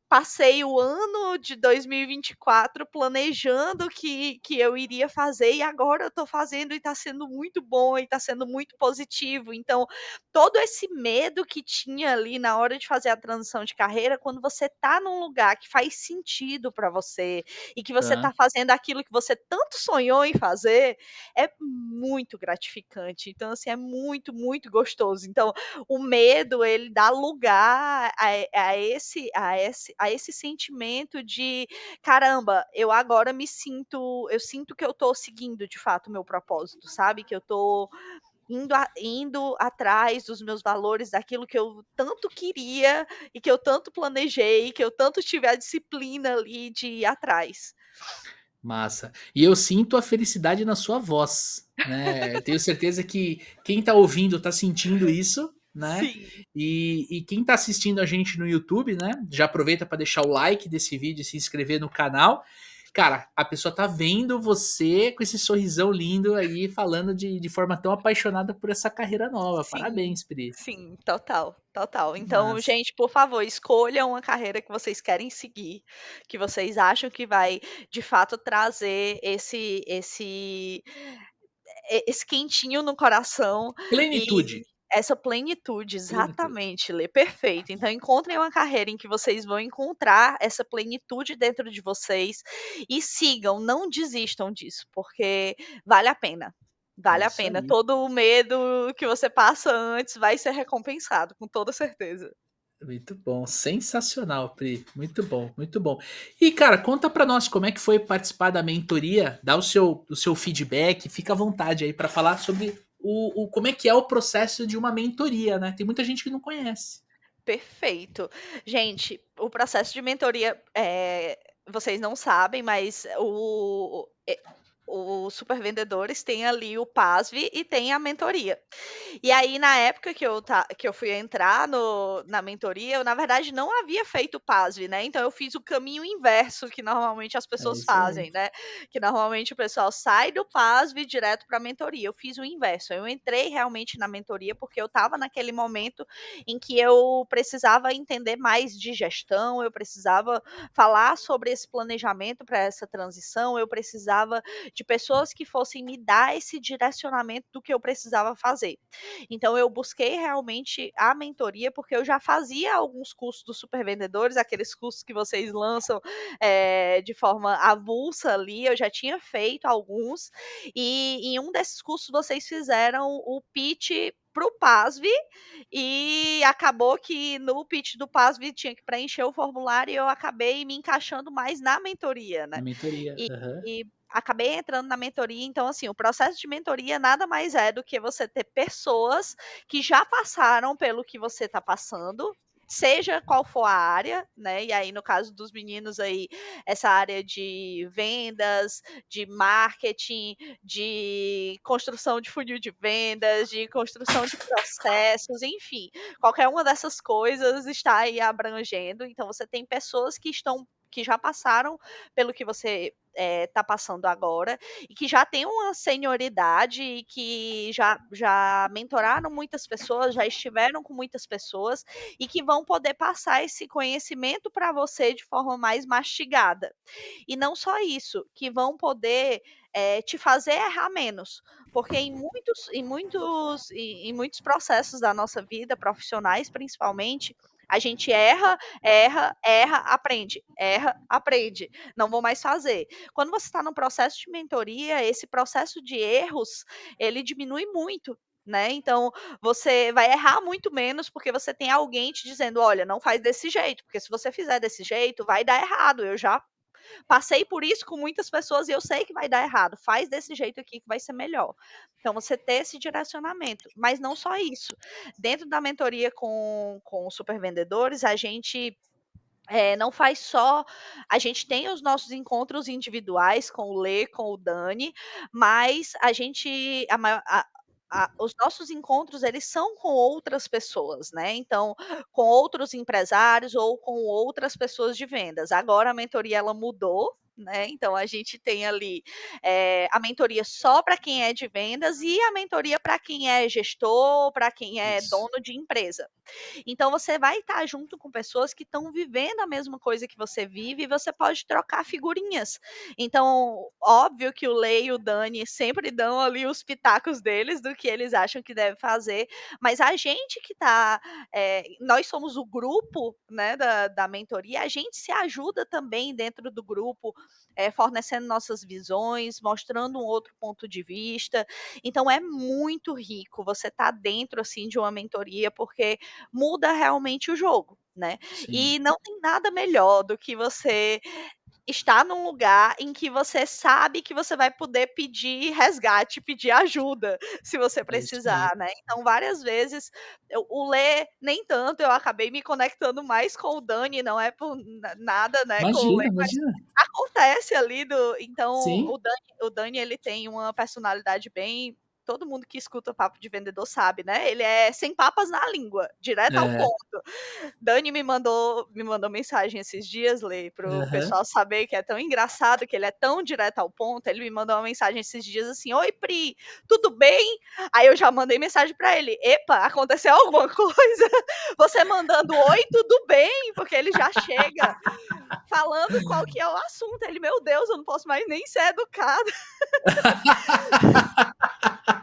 passei o ano de 2024 planejando que eu iria fazer e agora eu tô fazendo e tá sendo muito bom e tá sendo muito positivo. Então, todo esse medo que tinha ali na hora de fazer a transição de carreira, quando você tá num lugar que faz sentido pra você e que você tá tá. fazendo aquilo que você tanto sonhou em fazer, é muito gratificante. Então, assim, é muito, muito gostoso. Então, o medo, ele dá lugar a esse sentimento de: "Caramba, eu sinto que eu tô seguindo de fato o meu propósito", sabe, que eu tô indo atrás dos meus valores, daquilo que eu tanto queria e que eu tanto planejei, que eu tanto tive a disciplina ali de ir atrás. Massa. E eu sinto a felicidade na sua voz, né. Eu tenho certeza que quem tá ouvindo tá sentindo isso, né. Sim. E quem tá assistindo a gente no YouTube, né, já aproveita para deixar o like desse vídeo e se inscrever no canal. Cara, a pessoa tá vendo você com esse sorrisão lindo aí, falando de forma tão apaixonada por essa carreira nova. Sim, Parabéns, Pri. sim, total, total. Que Então, massa. gente, por favor, escolham uma carreira que vocês querem seguir, que vocês acham que vai, de fato, trazer esse quentinho no coração Plenitude, e essa plenitude, plenitude. exatamente, Lê, perfeito. Então encontrem uma carreira em que vocês vão encontrar essa plenitude dentro de vocês e sigam, não desistam disso, porque vale a pena. É Vale a isso pena. aí. Todo o medo que você passa antes vai ser recompensado, com toda certeza. Muito bom, sensacional, Pri. Muito bom, muito bom. E cara, conta pra nós como é que foi participar da mentoria, dá o seu feedback, fica à vontade aí pra falar sobre o como é que é o processo de uma mentoria, né? Tem muita gente que não conhece. Perfeito. Gente, o processo de mentoria, vocês não sabem, mas os supervendedores têm ali o PASV e tem a mentoria. E aí, na época que eu fui entrar na mentoria, eu, na verdade, não havia feito o PASV, né, então eu fiz o caminho inverso que normalmente as É pessoas isso aí. fazem, né, que normalmente o pessoal sai do PASV direto para a mentoria. Eu fiz o inverso, eu entrei realmente na mentoria, porque eu estava naquele momento em que eu precisava entender mais de gestão, eu precisava falar sobre esse planejamento para essa transição, eu precisava de pessoas que fossem me dar esse direcionamento do que eu precisava fazer. Então eu busquei realmente a mentoria, porque eu já fazia alguns cursos dos supervendedores, aqueles cursos que vocês lançam, de forma avulsa ali, eu já tinha feito alguns, e em um desses cursos vocês fizeram o pitch para o PASV, e acabou que no pitch do PASV tinha que preencher o formulário e eu acabei me encaixando mais na mentoria, Na né. mentoria. E Aham. e acabei entrando na mentoria, então assim, o processo de mentoria nada mais é do que você ter pessoas que já passaram pelo que você está passando, seja qual for a área, né, e aí no caso dos meninos aí, essa área de vendas, de marketing, de construção de funil de vendas, de construção de processos, enfim, qualquer uma dessas coisas está aí abrangendo, então você tem pessoas que já passaram pelo que você está passando agora e que já tem uma senioridade e que já mentoraram muitas pessoas, já estiveram com muitas pessoas e que vão poder passar esse conhecimento para você de forma mais mastigada. E não só isso, que vão poder, te fazer errar menos, porque em muitos processos da nossa vida, profissionais principalmente, a gente erra, erra, erra, aprende, não vou mais fazer. Quando você está num processo de mentoria, esse processo de erros, ele diminui muito, né, então você vai errar muito menos, porque você tem alguém te dizendo: "Olha, não faz desse jeito, porque se você fizer desse jeito, vai dar errado, eu já passei por isso com muitas pessoas e eu sei que vai dar errado, faz desse jeito aqui que vai ser melhor". Então você ter esse direcionamento, mas não só isso, dentro da mentoria com os supervendedores, a gente não faz só a gente tem os nossos encontros individuais com o Lê, com o Dani, mas a gente a maior a os nossos encontros, eles são com outras pessoas, né, então, com outros empresários ou com outras pessoas de vendas. Agora a mentoria ela mudou, né, então a gente tem ali, a mentoria só para quem é de vendas e a mentoria para quem é gestor, para quem é Isso. dono de empresa. Então você vai estar junto com pessoas que estão vivendo a mesma coisa que você vive e você pode trocar figurinhas. Então, óbvio que o Lei e o Dani sempre dão ali os pitacos deles do que eles acham que deve fazer, mas a gente que está, nós somos o grupo, né, da mentoria, a gente se ajuda também dentro do grupo, fornecendo nossas visões, mostrando um outro ponto de vista. Então é muito rico você estar dentro assim de uma mentoria, porque muda realmente o jogo, né. Sim. E não tem nada melhor do que você estar num lugar em que você sabe que você vai poder pedir resgate, pedir ajuda, se você É isso aí. precisar, né. Então várias vezes o Lê nem tanto, eu acabei me conectando mais com o Dani, não é por nada, né, com o Imagina, Lê, mas imagina. acontece ali do então Sim. o Dani ele tem uma personalidade bem todo mundo que escuta papo de vendedor sabe, né, ele é sem papas na língua, direto ao É. ponto. Dani me mandou mensagem esses dias, Lê, para o Aham. pessoal saber que é tão engraçado, que ele é tão direto ao ponto, ele me mandou uma mensagem esses dias assim: "Oi Pri, tudo bem?". Aí eu já mandei mensagem para ele: "Epa, aconteceu alguma coisa?". Você mandando: "Oi, tudo bem?", porque ele já chega falando qual que é o assunto, ele: "Meu Deus, eu não posso mais nem ser educado".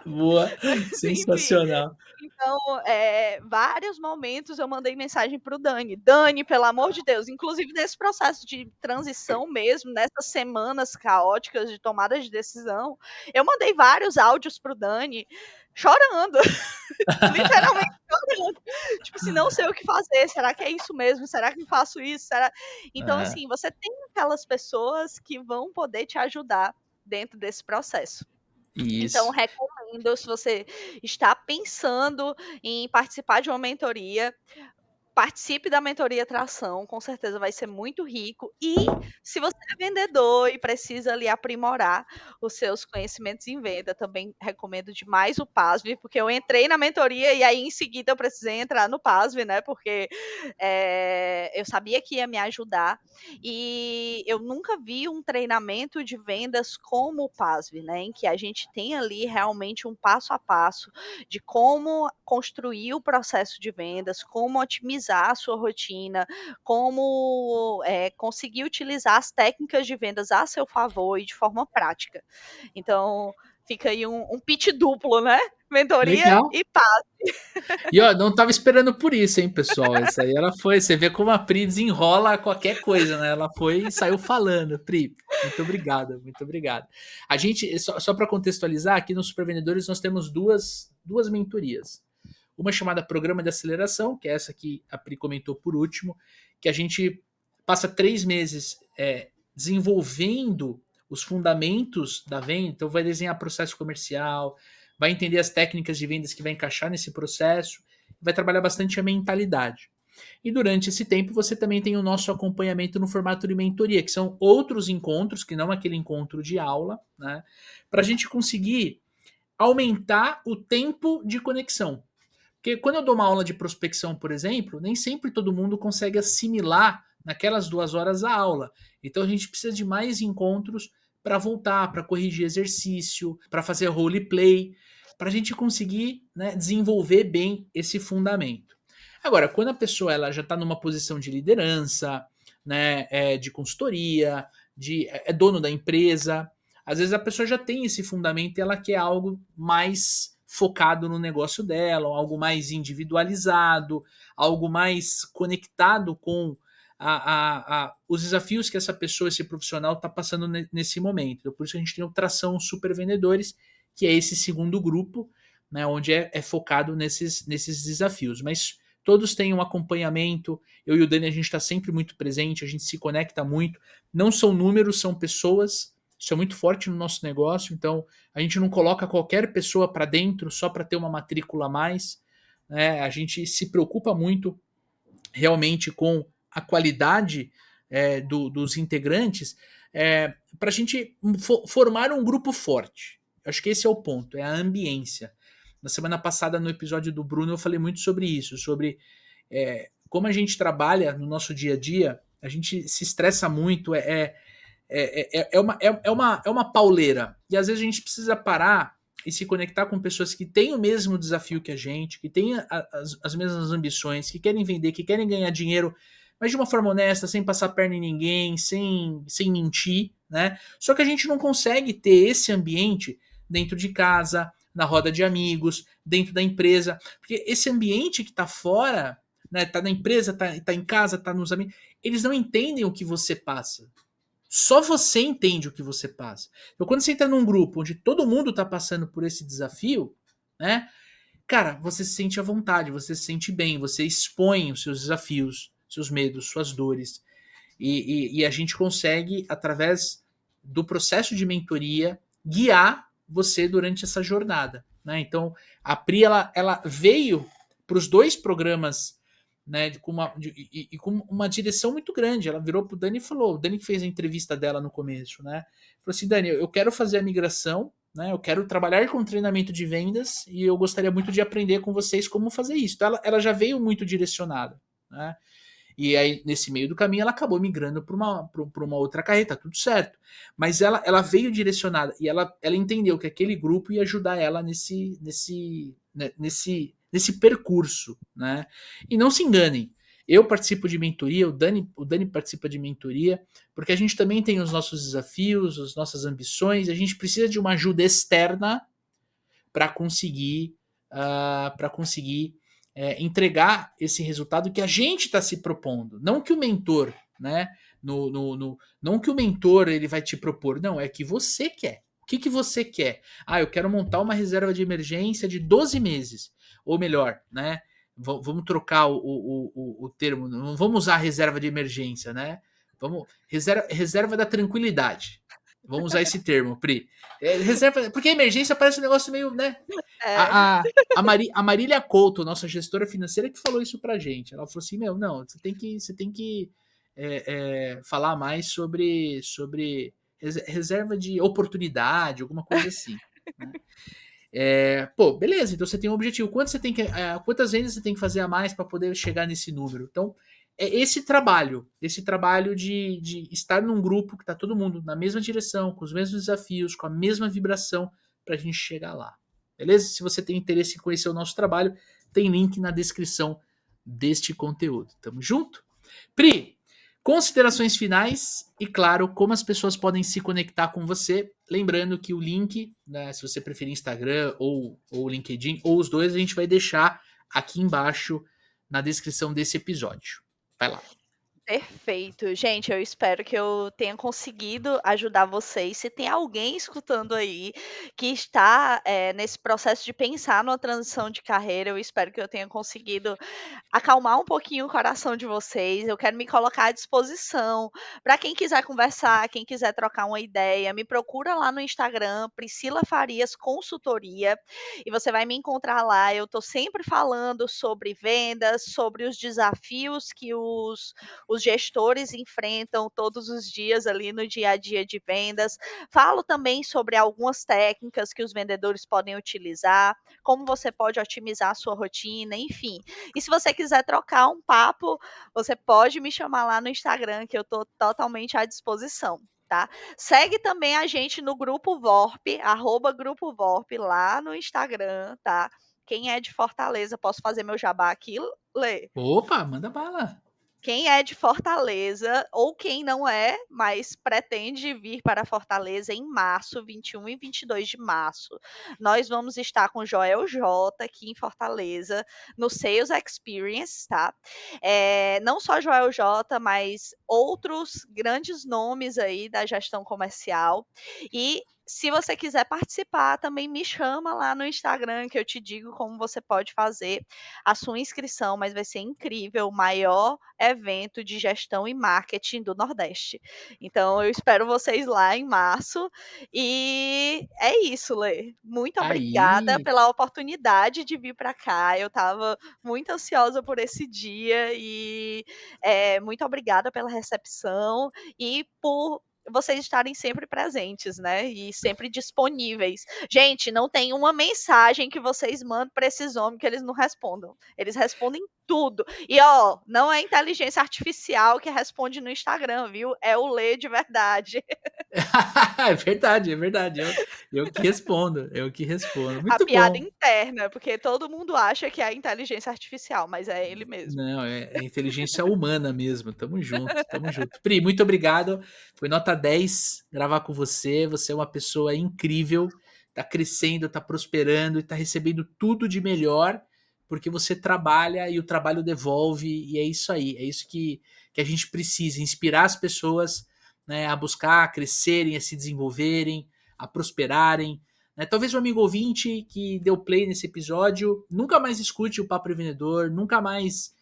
Boa, Enfim, sensacional. então, vários momentos eu mandei mensagem para o Dani: "Dani, pelo amor de Deus", inclusive nesse processo de transição mesmo, nessas semanas caóticas de tomada de decisão, eu mandei vários áudios para o Dani chorando, literalmente chorando, tipo assim: "Não sei o que fazer, será que é isso mesmo? Será que eu faço isso? Será". Então, É, assim, você tem aquelas pessoas que vão poder te ajudar dentro desse processo. Então, isso. recomendo, se você está pensando em participar de uma mentoria, participe da mentoria Tração, com certeza vai ser muito rico. E se você é vendedor e precisa ali aprimorar os seus conhecimentos em venda, também recomendo demais o PASV, porque eu entrei na mentoria e aí em seguida eu precisei entrar no PASV, né? Porque eu sabia que ia me ajudar e eu nunca vi um treinamento de vendas como o PASV, né? Em que a gente tem ali realmente um passo a passo de como construir o processo de vendas, como otimizar a sua rotina, como conseguir utilizar as técnicas de vendas a seu favor e de forma prática. Então, fica aí um pitch duplo, né? Mentoria Legal. e paz. E ó, não estava esperando por isso, hein, pessoal. Isso aí ela foi. Você vê como a Pri desenrola qualquer coisa, né? Ela foi e saiu falando. Pri, muito obrigado, muito obrigado. A gente, só para contextualizar, aqui nos Supervendedores nós temos duas mentorias. Uma chamada Programa de Aceleração, que é essa que a Pri comentou por último, que a gente passa 3 meses desenvolvendo os fundamentos da venda. Então vai desenhar processo comercial, vai entender as técnicas de vendas que vai encaixar nesse processo, vai trabalhar bastante a mentalidade. E durante esse tempo você também tem o nosso acompanhamento no formato de mentoria, que são outros encontros, que não aquele encontro de aula, né? Para a gente conseguir aumentar o tempo de conexão. Porque quando eu dou uma aula de prospecção, por exemplo, nem sempre todo mundo consegue assimilar naquelas 2 horas a aula. Então a gente precisa de mais encontros para voltar, para corrigir exercício, para fazer roleplay, para a gente conseguir, né, desenvolver bem esse fundamento. Agora, quando a pessoa ela já está numa posição de liderança, né, de consultoria, é dono da empresa, às vezes a pessoa já tem esse fundamento e ela quer algo mais focado no negócio dela, algo mais individualizado, algo mais conectado com os desafios que essa pessoa, esse profissional está passando nesse momento. Então, por isso a gente tem o Tração Super Vendedores, que é esse segundo grupo, né, onde é focado nesses desafios. Mas todos têm um acompanhamento. Eu e o Dani, a gente está sempre muito presente, a gente se conecta muito. Não são números, são pessoas. Isso é muito forte no nosso negócio, então a gente não coloca qualquer pessoa para dentro só para ter uma matrícula a mais, né? A gente se preocupa muito realmente com a qualidade dos integrantes para a gente formar um grupo forte. Acho que esse é o ponto, é a ambiência. Na semana passada, no episódio do Bruno, eu falei muito sobre isso, sobre como a gente trabalha no nosso dia a dia, a gente se estressa muito, é uma pauleira. E às vezes a gente precisa parar e se conectar com pessoas que têm o mesmo desafio que a gente, que têm as mesmas ambições, que querem vender, que querem ganhar dinheiro, mas de uma forma honesta, sem passar perna em ninguém, sem mentir, né? Só que a gente não consegue ter esse ambiente dentro de casa, na roda de amigos, dentro da empresa. Porque esse ambiente que tá fora, né? Tá na empresa, tá em casa, tá nos amigos, eles não entendem o que você passa. Só você entende o que você passa. Então, quando você entra num grupo onde todo mundo está passando por esse desafio, né? Cara, você se sente à vontade, você se sente bem, você expõe os seus desafios, seus medos, suas dores. E a gente consegue, através do processo de mentoria, guiar você durante essa jornada, né? Então, a Pri, ela veio para os 2 programas, né, com uma direção muito grande. Ela virou pro Dani e falou, o Dani que fez a entrevista dela no começo, né? Falou assim, Dani, eu quero fazer a migração, né? Eu quero trabalhar com treinamento de vendas e eu gostaria muito de aprender com vocês como fazer isso. Então, ela já veio muito direcionada, né? E aí, nesse meio do caminho, ela acabou migrando para uma outra carreira, tá tudo certo. Mas ela veio direcionada e ela entendeu que aquele grupo ia ajudar ela nesse percurso, né? E não se enganem, eu participo de mentoria, o Dani participa de mentoria, porque a gente também tem os nossos desafios, as nossas ambições, a gente precisa de uma ajuda externa para conseguir entregar esse resultado que a gente está se propondo, não que o mentor, né? Não que o mentor ele vai te propor, não, é que você quer. O que você quer? Ah, eu quero montar uma reserva de emergência de 12 meses. Ou melhor, né? Vamos trocar o termo, não vamos usar reserva de emergência, né? Reserva da tranquilidade. Vamos usar esse termo, Pri. Reserva, porque emergência parece um negócio meio, né? É. A Marília Couto, nossa gestora financeira, que falou isso pra gente. Ela falou assim: não, você tem que falar mais sobre reserva de oportunidade, alguma coisa assim. Né? Beleza, então você tem um objetivo. Quantas vendas você tem que fazer a mais para poder chegar nesse número? Então, é esse trabalho de estar num grupo que está todo mundo na mesma direção, com os mesmos desafios, com a mesma vibração, para a gente chegar lá. Beleza? Se você tem interesse em conhecer o nosso trabalho, tem link na descrição deste conteúdo. Tamo junto? Pri, considerações finais e, claro, como as pessoas podem se conectar com você. Lembrando que o link, né, se você preferir Instagram ou LinkedIn, ou os dois, a gente vai deixar aqui embaixo na descrição desse episódio. Vai lá. Perfeito. Gente, eu espero que eu tenha conseguido ajudar vocês. Se tem alguém escutando aí que está, nesse processo de pensar numa transição de carreira, eu espero que eu tenha conseguido acalmar um pouquinho o coração de vocês. Eu quero me colocar à disposição para quem quiser conversar, quem quiser trocar uma ideia, me procura lá no Instagram, Priscila Farias Consultoria, e você vai me encontrar lá. Eu estou sempre falando sobre vendas, sobre os desafios que os gestores enfrentam todos os dias ali no dia a dia de vendas. Falo também sobre algumas técnicas que os vendedores podem utilizar, como você pode otimizar a sua rotina, enfim. E se você quiser trocar um papo, você pode me chamar lá no Instagram, que eu estou totalmente à disposição. Tá? Segue também a gente no Grupo VORP, @Grupo VORP, lá no Instagram, tá? Quem é de Fortaleza, posso fazer meu jabá aqui, Lê? Opa, manda bala. Quem é de Fortaleza, ou quem não é, mas pretende vir para Fortaleza em março, 21 e 22 de março, nós vamos estar com Joel J aqui em Fortaleza, no Sales Experience, tá? Não só Joel J, mas outros grandes nomes aí da gestão comercial. E se você quiser participar, também me chama lá no Instagram, que eu te digo como você pode fazer a sua inscrição, mas vai ser incrível, o maior evento de gestão e marketing do Nordeste. Então, eu espero vocês lá em março. E é isso, Lê. Muito obrigada Aí, pela oportunidade de vir para cá. Eu estava muito ansiosa por esse dia e muito obrigada pela recepção e por vocês estarem sempre presentes, né? E sempre disponíveis. Gente, não tem uma mensagem que vocês mandam para esses homens que eles não respondam. Eles respondem tudo. E ó, não é inteligência artificial que responde no Instagram, viu? É o Lê de verdade. é verdade, é verdade. Eu que respondo, eu que respondo. A Muito piada bom. interna, porque todo mundo acha que é a inteligência artificial, mas é ele mesmo. Não, é inteligência humana mesmo. Tamo junto, tamo junto. Pri, muito obrigado. Foi nota 10 gravar com você. Você é uma pessoa incrível. Tá crescendo, tá prosperando e tá recebendo tudo de melhor porque você trabalha e o trabalho devolve. E é isso aí. É isso que a gente precisa. Inspirar as pessoas, né, a buscar, a crescerem, a se desenvolverem, a prosperarem. Né? Talvez o amigo ouvinte que deu play nesse episódio nunca mais escute o Papo Vendedor, nunca mais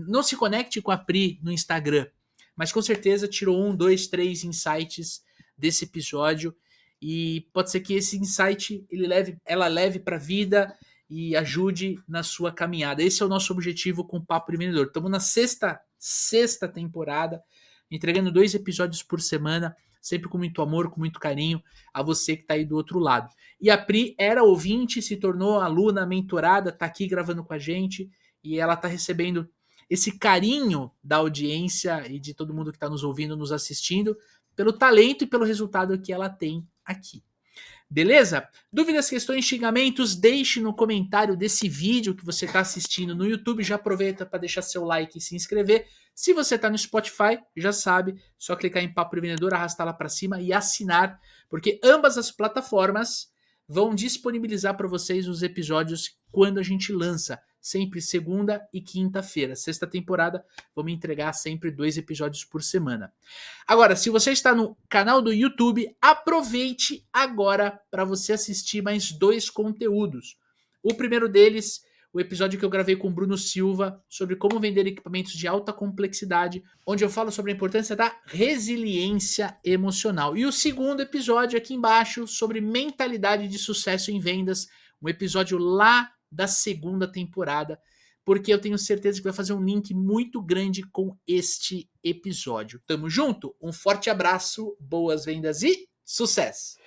não se conecte com a Pri no Instagram, mas com certeza tirou 1, 2, 3 insights desse episódio e pode ser que esse insight ela leve para a vida e ajude na sua caminhada. Esse é o nosso objetivo com o Papo de Vendedor. Estamos na sexta temporada, entregando 2 episódios por semana, sempre com muito amor, com muito carinho a você que está aí do outro lado. E a Pri era ouvinte, se tornou aluna, mentorada, está aqui gravando com a gente e ela está recebendo esse carinho da audiência e de todo mundo que está nos ouvindo, nos assistindo, pelo talento e pelo resultado que ela tem aqui. Beleza? Dúvidas, questões, xingamentos, deixe no comentário desse vídeo que você está assistindo no YouTube. Já aproveita para deixar seu like e se inscrever. Se você está no Spotify, já sabe, só clicar em Papo de Vendedor, arrastar lá para cima e assinar, porque ambas as plataformas vão disponibilizar para vocês os episódios quando a gente lança, sempre segunda e quinta-feira. Sexta temporada, vamos entregar sempre 2 episódios por semana. Agora, se você está no canal do YouTube, aproveite agora para você assistir mais 2 conteúdos. O primeiro deles, o episódio que eu gravei com o Bruno Silva sobre como vender equipamentos de alta complexidade, onde eu falo sobre a importância da resiliência emocional. E o segundo episódio aqui embaixo sobre mentalidade de sucesso em vendas, um episódio lá da segunda temporada, porque eu tenho certeza que vai fazer um link muito grande com este episódio. Tamo junto? Um forte abraço, boas vendas e sucesso!